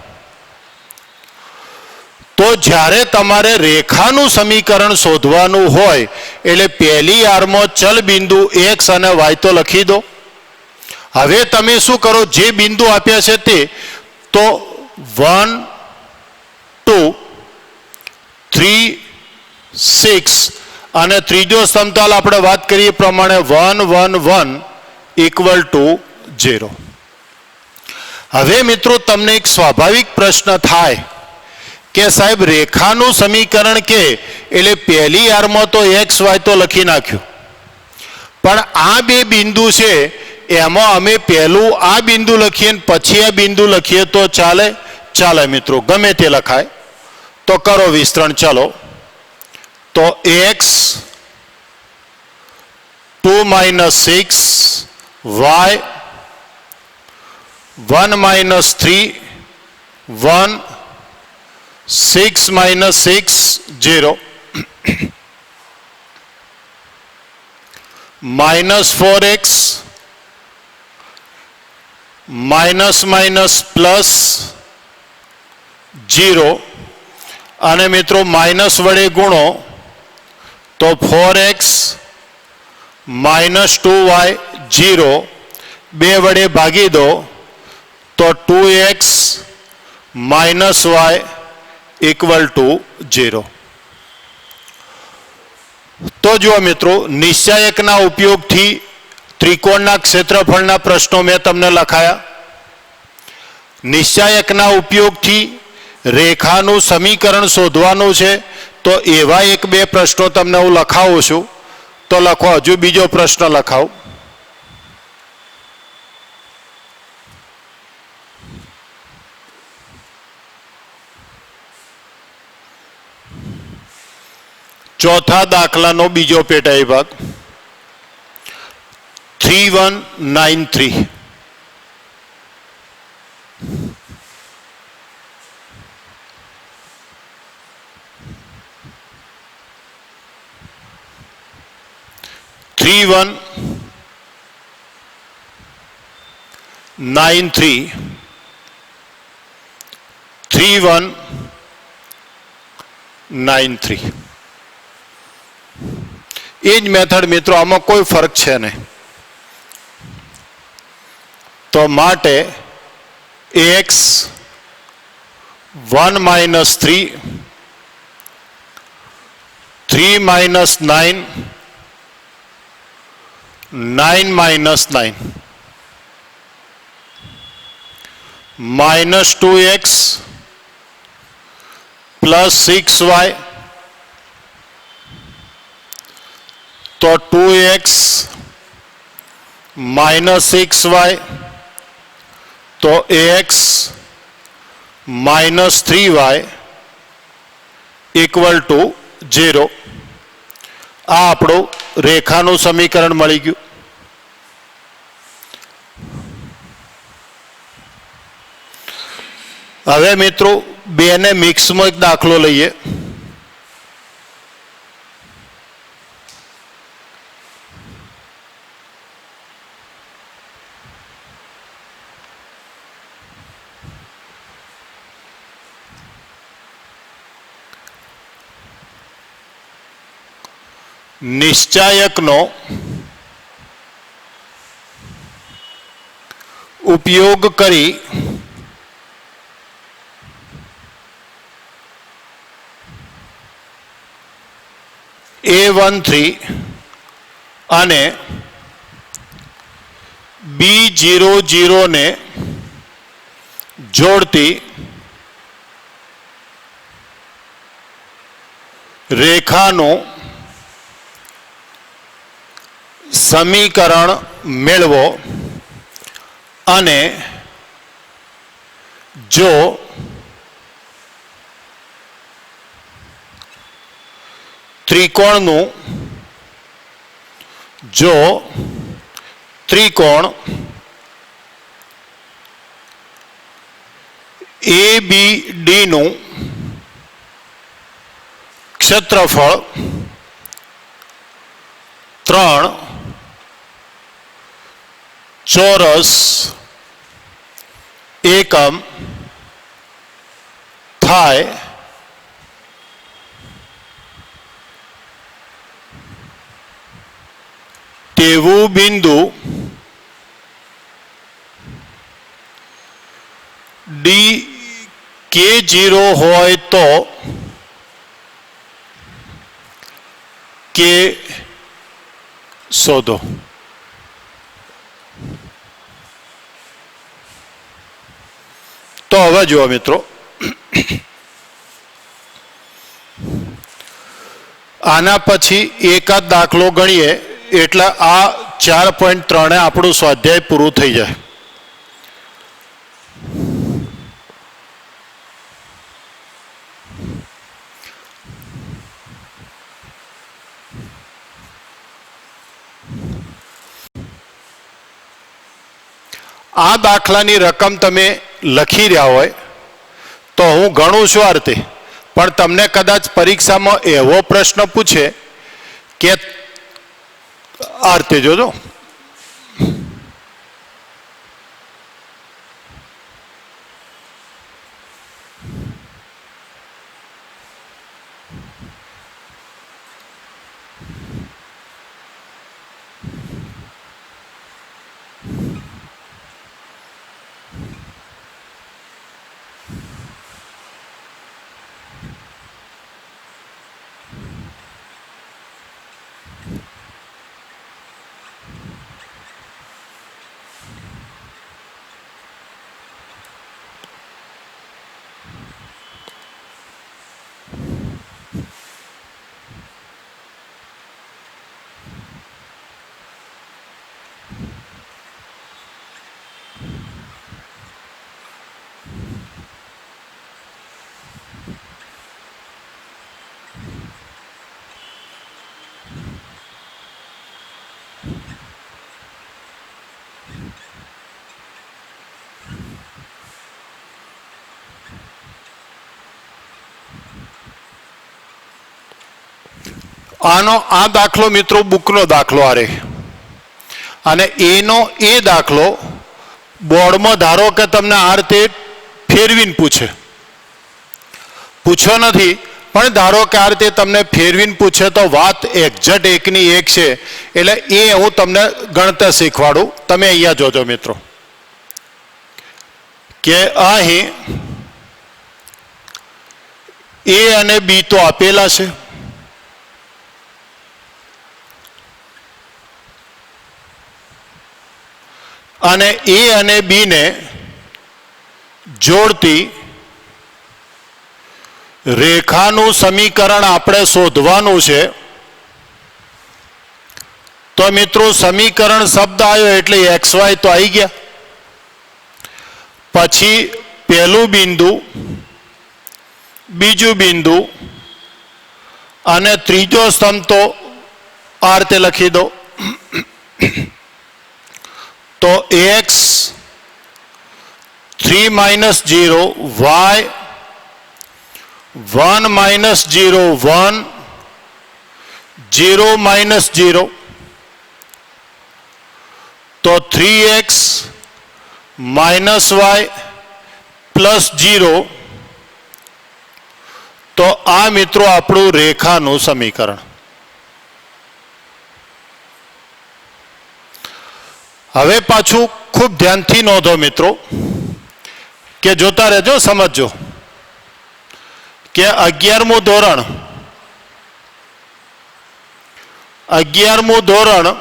તો જ્યારે તમારે રેખાનું સમીકરણ શોધવાનું હોય એટલે પહેલી વારમાં ચલ બિંદુ એક્સ અને વાય તો લખી દો. હવે તમે શું કરો? જે બિંદુ આપ્યા છે તે, તો 1 2 3 6 અને ત્રીજો સમતલ આપણે વાત કરીએ પ્રમાણે 1 1 1 ઇક્વલ ટુ 0. હવે મિત્રો તમને એક સ્વાભાવિક પ્રશ્ન થાય કે સાહેબ રેખાનું સમીકરણ કે એટલે પહેલી વારમાં તો એક્સ વાય તો લખી નાખ્યું, પણ આ બે બિંદુ છે એમાં અમે પહેલું આ બિંદુ લખીએ ને પછી આ બિંદુ લખીએ તો ચાલે? ચાલે મિત્રો, ગમે તે લખાય. તો કરો વિસ્તરણ. ચલો, તો એક્સ 2 - 6 વાય 1 - 3 1 6 - 6 0 -4x પ્લસ 0 અને મિત્રો માઇનસ વડે ગુણો તો 4x -2y 0, 2 વડે ભાગી દો તો 2x -y ઇક્વલ ટુ 0. તો જુઓ મિત્રો, નિશ્ચાયકના ઉપયોગથી ત્રિકોણના ક્ષેત્રફળના પ્રશ્નો મેં તમને લખાયા. નિશ્ચાયકના ઉપયોગથી રેખાનું સમીકરણ શોધવાનું છે તો એવા 1-2 પ્રશ્નો તમને હું લખાવું છું. તો લખો, હજુ બીજો પ્રશ્ન લખાવું. ચોથા દાખલાનો બીજો પેટા વિભાગ 3193. Three 3193 એ જ મેથડ મિત્રો, આમાં કોઈ ફરક છે નહીં. તો માટે x 1 - 3 3 - 9 9 - 9 -2x प्लस 6y तो 2x माइनस 6y तो ax minus 3y equal to 0. आ આપણું રેખાનું સમીકરણ મળી ગયું. હવે મિત્રો બેને મિક્સમાં એક દાખલો લઈએ. નિશ્ચાયકનો ઉપયોગ કરી A13 અને B00 ને જોડતી રેખાનું સમીકરણ મેળવો અને જો ત્રિકોણ ABD નું ક્ષેત્રફળ 3 ચોરસ એકમ થાય તેવું બિંદુ DK0 હોય તો K શોધો. તો હવે જુઓ મિત્રો, આના પછી એકાદ દાખલો ગણીએ એટલે આ 4.3 આપણું સ્વાધ્યાય પૂરું થઈ જાય. આ દાખલાની રકમ તમે લખી રહ્યા હોય તો હું ગણું છું અર્થે, પણ તમને કદાચ પરીક્ષામાં એવો પ્રશ્ન પૂછે કે અર્થે જોજો, આનો આ દાખલો મિત્રો બુકનો દાખલો આરે, અને એનો એ દાખલો બોર્ડમાં ધારો કે તમને આ રીતે ફેરવીને પૂછ્યો નથી, પણ ધારો કે આ રીતે તમને ફેરવીને પૂછે તો વાત એક્ઝેક્ટ એકની એક છે, એટલે એ હું તમને ગણતર શીખવાડું. તમે અહીંયા જોજો મિત્રો કે અહીં A અને B તો આપેલા છે, અને A અને B ને જોડતી રેખાનું સમીકરણ આપણે શોધવાનું છે. તો મિત્રો સમીકરણ શબ્દ આવ્યો એટલે XY તો આવી ગયા. પછી પહેલું બિંદુ, બીજું બિંદુ અને ત્રીજો સ્તંભ તો આ રીતે લખી દો. તો X 3 minus 0 y, 1 minus 0 1, 0 minus 0, तो 3x minus y plus 0, तो आ मित्रों આપણું રેખાનું સમીકરણ। હવે પાછું ખૂબ ધ્યાનથી નોંધો મિત્રો કે જોતા રહેજો, સમજજો કે 11મું ધોરણ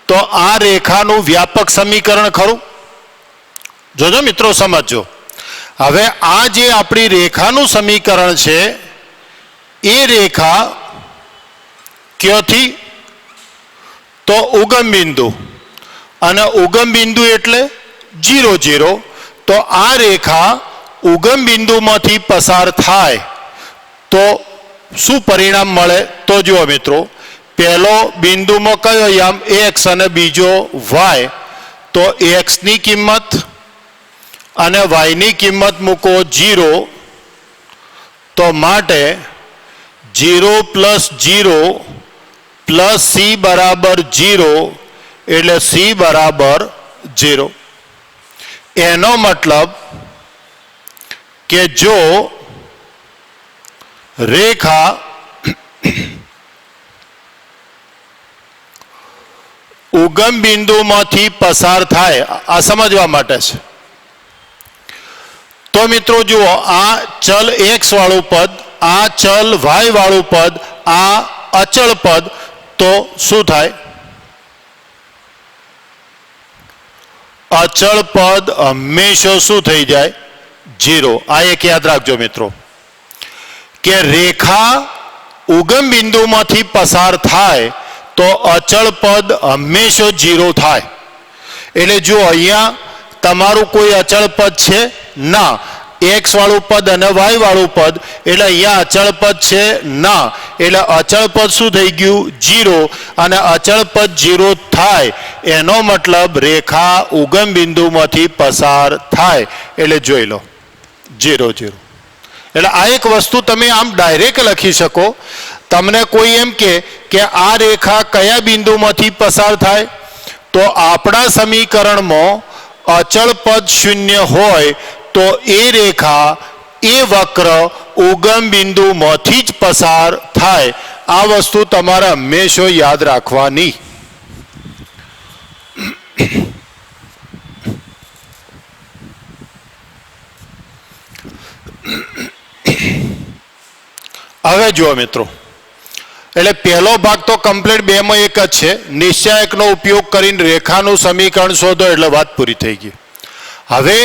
તો આ રેખાનું વ્યાપક સમીકરણ ખરું। જોજો મિત્રો, સમજજો। હવે આ જે આપણી રેખાનું સમીકરણ છે એ રેખા ક્યાંથી? તો ઉગમ બિંદુ, અને ઉગમ બિંદુ એટલે 0 0, તો આ રેખા ઉગમ બિંદુમાંથી પસાર થાય તો શું પરિણામ મળે? તો જુઓ મિત્રો, પહેલો બિંદુમાં કયો યામ? x અને બીજો y, તો x ની કિંમત અને y ની કિંમત મૂકો 0, તો માટે 0 plus 0 plus c બરાબર 0, એટલે c બરાબર 0। એનો મતલબ કે જો રેખા ઉગમ બિંદુમાંથી પસાર થાય, આ સમજવા માટે છે। તો મિત્રો જુઓ, આ ચલ x વાળું પદ, આ ચલ y વાળું પદ, આ અચળ પદ, તો શું થાય? અચળ પદ હંમેશા શું થઈ જાય? 0। આ એક યાદ રાખજો મિત્રો કે રેખા ઉગમ બિંદુમાંથી પસાર થાય તો અચળ પદ હંમેશા 0 થાય। એટલે જો અહીંયા તમારું કોઈ અચળ પદ છે ના, x વાળું પદ અને y વાળું પદ, એટલે અહીંયા અચળ પદ છે ના, એટલે અચળ પદ શું થઈ ગયું? 0। અને અચળ પદ 0 થાય એનો મતલબ રેખા ઉગમ બિંદુમાંથી પસાર થાય, એટલે જોઈ લો 0 0। એટલે આ એક વસ્તુ તમે આમ ડાયરેક્ટ લખી શકો। તમને કોઈ એમ કે આ રેખા કયા બિંદુમાંથી પસાર થાય? તો આપણા સમીકરણમાં અચળ પદ 0 હોય તો એ રેખા, એ વક્ર ઉગમ બિંદુમાંથી જ પસાર થાય। આ વસ્તુ તમારે હંમેશા યાદ રાખવાની। હવે જુઓ મિત્રો, એટલે પહેલો ભાગ તો કમ્પ્લીટ 2 માં 1 જ છે। નિશ્ચાયકનો ઉપયોગ કરીને રેખાનું સમીકરણ શોધો એટલે વાત પૂરી થઈ ગઈ। હવે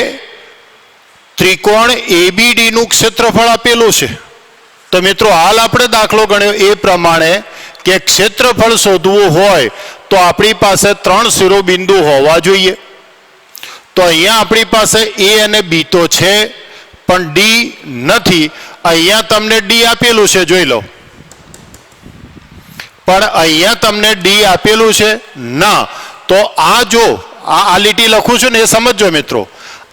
ત્રિકોણ ABD નું ક્ષેત્રફળ આપેલું છે, તો મિત્રો હાલ આપણે દાખલો ગણ્યો એ પ્રમાણે કે ક્ષેત્રફળ શોધવું હોય તો આપણી પાસે 3 શિરોબિંદુ હોવા જોઈએ। તો અહીંયા આપણી પાસે A અને B તો છે પણ D નથી। અહીંયા તમને D આપેલું છે, જોઈ લો, પણ અહીંયા તમને D આપેલું છે ના। તો આ જો આ લીટી લખું છું ને એ સમજજો મિત્રો,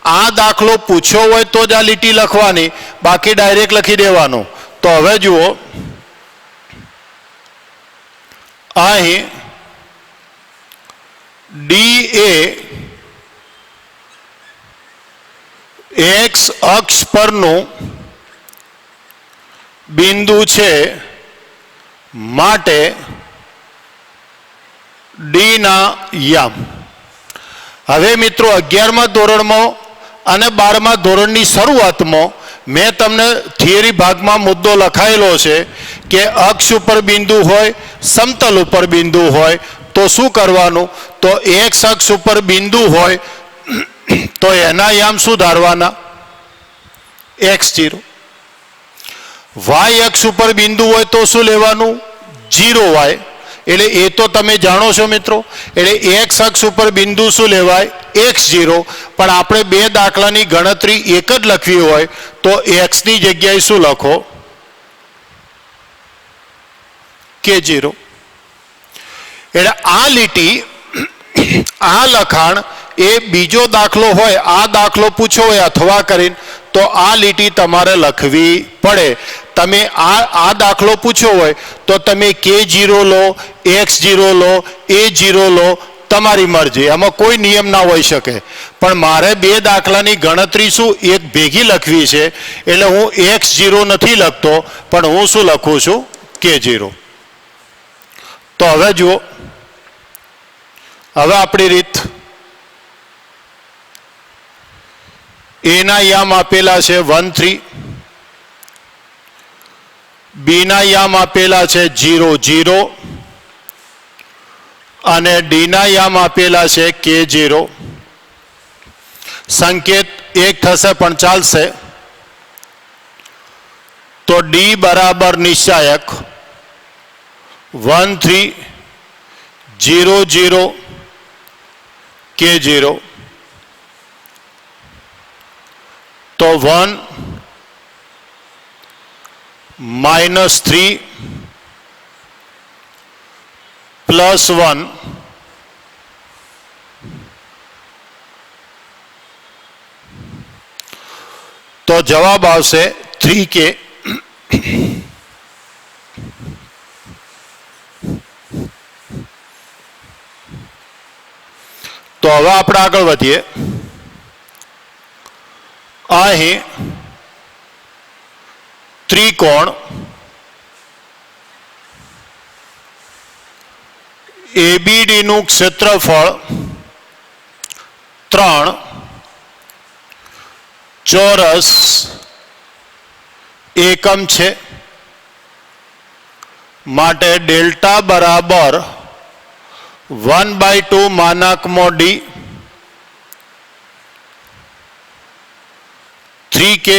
આ દાખલો પૂછ્યો હોય તો જ આ લીટી લખવાની, બાકી ડાયરેક્ટ લખી દેવાનું। તો હવે જુઓ, અહીં D એ x અક્ષ પરનું બિંદુ છે, માટે D ના યામ। હવે મિત્રો 11મા ધોરણમાં અને 12મા ધોરણની શરૂઆતમાં મેં તમને થિયરી ભાગમાં મુદ્દો લખાયેલો છે કે અક્ષ ઉપર બિંદુ હોય, સમતલ ઉપર બિંદુ હોય તો શું કરવાનું? તો x અક્ષ ઉપર બિંદુ હોય તો એના યામ શું ધારવાના? x0। y અક્ષ ઉપર બિંદુ હોય તો શું લેવાનું? 0y। એટલે એ તો તમે જાણો છો મિત્રો। એટલે x અક્ષ ઉપર બિંદુ શું લેવાય? x0। પણ આપણે 2 દાખલાની ગણતરી એક જ લખવી હોય તો x ની જગ્યાએ શું લખો? k0। એટલે આ લીટી, આ લખાણ એ બીજો દાખલો હોય, આ દાખલો પૂછો હોય અથવા કરીને, તો આ લીટી તમારે લખવી પડે. તમે આ દાખલો પૂછ્યો હોય તો તમે K0 લો, X0 લો, A0 લો, તમારી મરજી, એમાં કોઈ નિયમ ના હોઈ શકે. પણ મારે બે દાખલાની ગણતરી શું એક ભેગી લખવી છે, એટલે હું X0 નથી લખતો, પણ હું શું લખું છું? K0. તો હવે જુઓ, હવે આપણી રીત, A ના યામ આપેલા છે 1 3, B ના યામ આપેલા છે 0 0, અને D ના યામ આપેલા છે K0. સંકેત એક થશે પણ ચાલશે. તો D બરાબર નિશ્ચાયક 1 3 0 0 K0. તો 1 -3 +1 તો જવાબ આવશે 3K. તો હવે આપણે આગળ વધીએ. અહીં ત્રિકોણ ABD નું ક્ષેત્રફળ 3 ચોરસ એકમ છે. માટે ડેલ્ટા બરાબર 1/2 માનાંકમાં D 3K.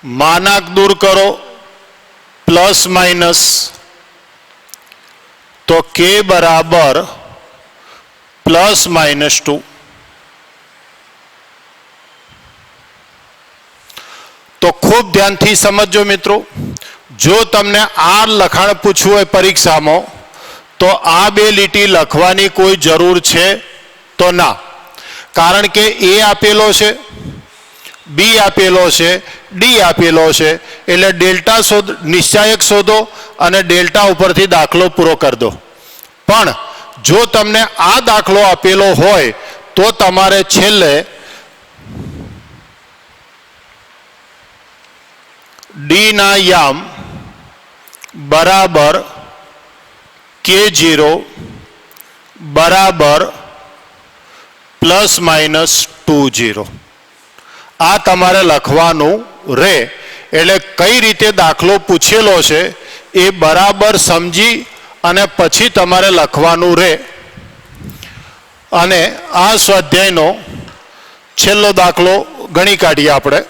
માનાંક દૂર કરો, પ્લસ માઇનસ, તો K બરાબર +-2. તો ખૂબ ધ્યાનથી સમજો મિત્રો. જો તમને આ લખાણ પૂછવું હોય પરીક્ષામાં, તો આ બે લીટી લખવાની કોઈ જરૂર છે તો ના. કારણ કે A આપેલો છે, B આપેલો છે, D આપેલો છે, એટલે ડેલ્ટા નિશ્ચાયક શોધો અને ડેલ્ટા ઉપરથી દાખલો પૂરો કરી દો. પણ જો તમને આ દાખલો આપેલો હોય તો તમારે છેલ્લે D ના યામ બરાબર K0 બરાબર +-20. આ તમારે લખવાનું રહે. એટલે કઈ રીતે દાખલો પૂછેલો છે એ બરાબર સમજી અને પછી તમારે લખવાનું રહે. અને આ સ્વાધ્યાયનો છેલ્લો દાખલો ગણી કાઢીએ આપણે.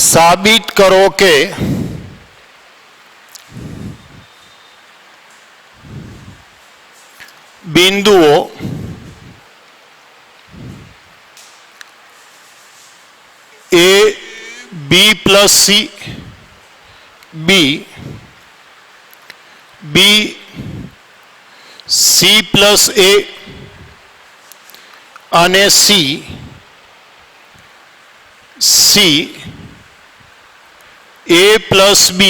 સાબિત કરો કે બિંદુઓ A B + C, B B C + A અને C C A + B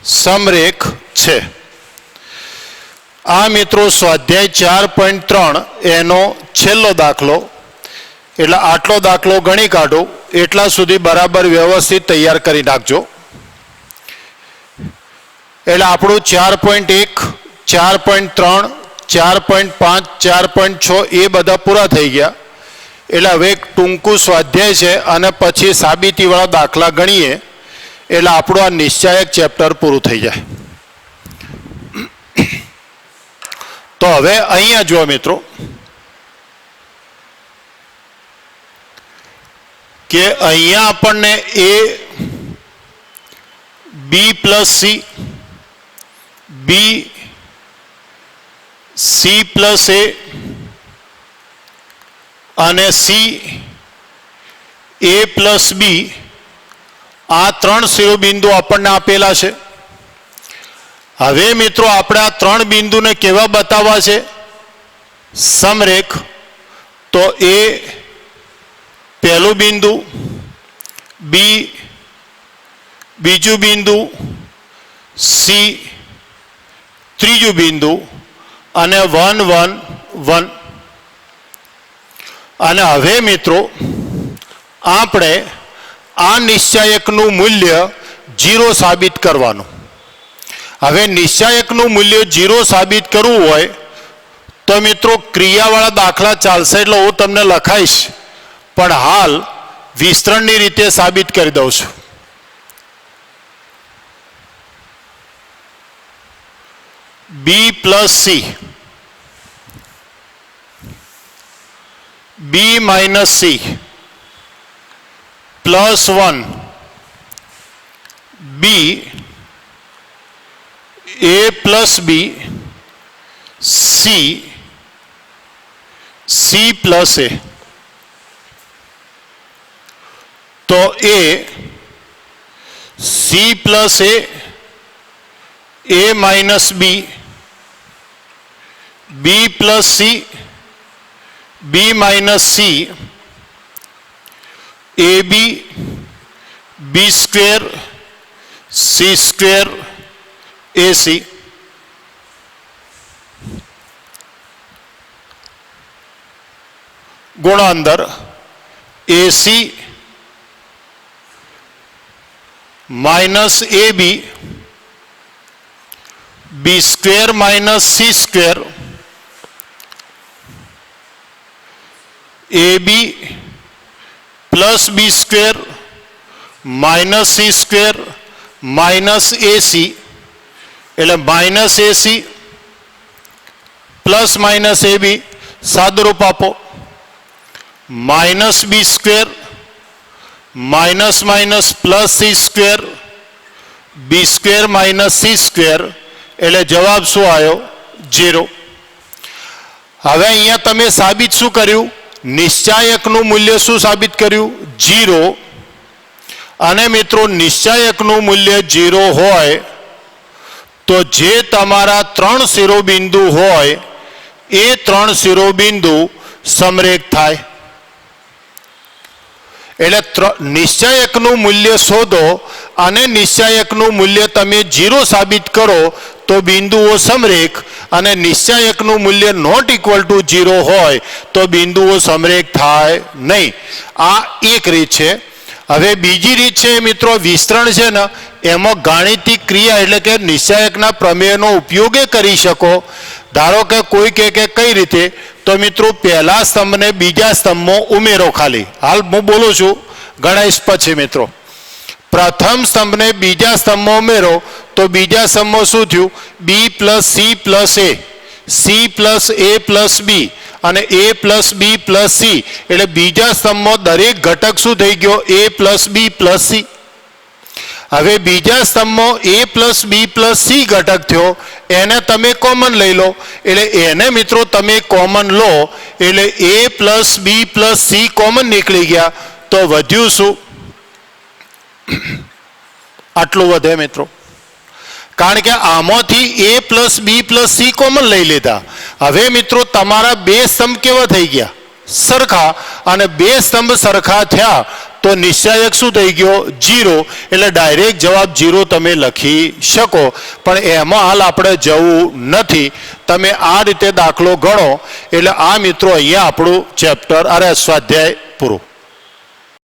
સમરેખ છે. આ મિત્રો સ્વાધ્યાય 4.3 એનો છેલ્લો દાખલો. એટલે આટલો દાખલો ગણી કાઢો, એટલા સુધી બરાબર વ્યવસ્થિત તૈયાર કરી નાખજો. એટલે આપણું 4.1, 4.3, 4.5, 4.6 એ બધા પૂરા થઈ ગયા. એટલે હવે એક ટૂંકું સ્વાધ્યાય છે અને પછી સાબિતીવાળા દાખલા ગણીએ એટલે આપણું આ નિશ્ચાયક ચેપ્ટર પૂરું થઈ જાય. તો હવે અહીંયા જુઓ મિત્રો કે અહીંયા આપણને B plus C, B C plus A અને સી એ પ્લસ બી, આ 3 શિરોબિંદુ આપણને આપેલા છે. હવે મિત્રો આપણે આ 3 બિંદુને કેવા બતાવવા છે? સમરેખ. તો એ પહેલું બિંદુ, બી બીજું બિંદુ, સી ત્રીજું બિંદુ અને 1 1 1. અને હવે મિત્રો આપણે આ નિશ્ચાયકનું મૂલ્ય 0 સાબિત કરવાનું. હવે નિશ્ચાયકનું મૂલ્ય 0 સાબિત કરવું હોય તો મિત્રો ક્રિયાવાળા દાખલા ચાલશે એટલે હું તમને લખાઈશ, પણ હાલ વિસ્તરણની રીતે સાબિત કરી દઉં છું. B plus C, B minus C plus 1, B A plus B, C C plus A. તો A C plus A minus B, B plus C, B minus C, A B, B square, C square, A C. ગુણાંતર AC minus A B, B square minus C square, A B plus B square minus C square minus AC, એટલે minus AC plus minus A B સાદુરૂપ આપો, minus B square minus minus plus C square, B square minus C square, એટલે જવાબ શું આવ્યો? 0. હવે અહીંયા તમે સાબિત શું કર્યું? નિશ્ચાયકનું મૂલ્ય શું સાબિત કર્યું? 0. અને મિત્રો નિશ્ચાયકનું મૂલ્ય 0 હોય તો જે તમારા 3 શિરોબિંદુ હોય એ 3 શિરોબિંદુ સમરેખ થાય. એટલે નિશ્ચાયકનું મૂલ્ય શોધો અને નિશ્ચાયકનું મૂલ્ય તમે 0 સાબિત કરો તો બિંદુઓ સમરેખ, અને નિશ્ચાયકનું મૂલ્ય નોટ ઇક્વલ ટુ 0 હોય તો બિંદુઓ સમરેખ થાય નહીં. આ એક રીત છે. હવે બીજી રીત છે મિત્રો વિસ્તરણ છે ને, એમાં ગાણિતિક ક્રિયા એટલે કે નિશ્ચાયકના પ્રમેયનો ઉપયોગ કરી શકો. ધારો કે કોઈ કહે કે કઈ રીતે, તો મિત્રો પહેલા સ્તંભને બીજા સ્તંભમાં ઉમેરો. ખાલી હાલ હું બોલું છું, ગણાઈશ પછી મિત્રો. પ્રથમ સ્તંભને બીજા સ્તંભમાં ઉમેરો તો બીજા સ્તંભમાં શું થયું? બી પ્લસ સી પ્લસ એ, સી પ્લસ એ પ્લસ બી અને એ પ્લસ બી પ્લસ સી, એટલે બીજા સ્તંભમાં દરેક ઘટક શું થઈ ગયો? એ પ્લસ બી પ્લસ સી. હવે બીજા સ્તંભમાં એ પ્લસ બી પ્લસ સી ઘટક થયો, એને તમે કોમન લઈ લો. એટલે એને મિત્રો તમે કોમન લો એટલે એ પ્લસ બી પ્લસ સી કોમન નીકળી ગયા, તો વધ્યું શું? આટલું વધે મિત્રો. કારણ કે આમાંથી એ પ્લસ બી પ્લસ સી કોમન લઈ લીધા. હવે મિત્રો તમારા બે સ્તંભ કેવા થઈ ગયા? સરખા. અને બે સ્તંભ સરખા થયા તો નિશ્ચાયક શું થઈ ગયો? 0. એટલે ડાયરેક્ટ જવાબ 0 તમે લખી શકો, પણ એમાં હાલ આપણે જવું નથી. તમે આ રીતે દાખલો ગણો એટલે આ મિત્રો અહીંયા આપણું ચેપ્ટર સ્વાધ્યાય પૂરું.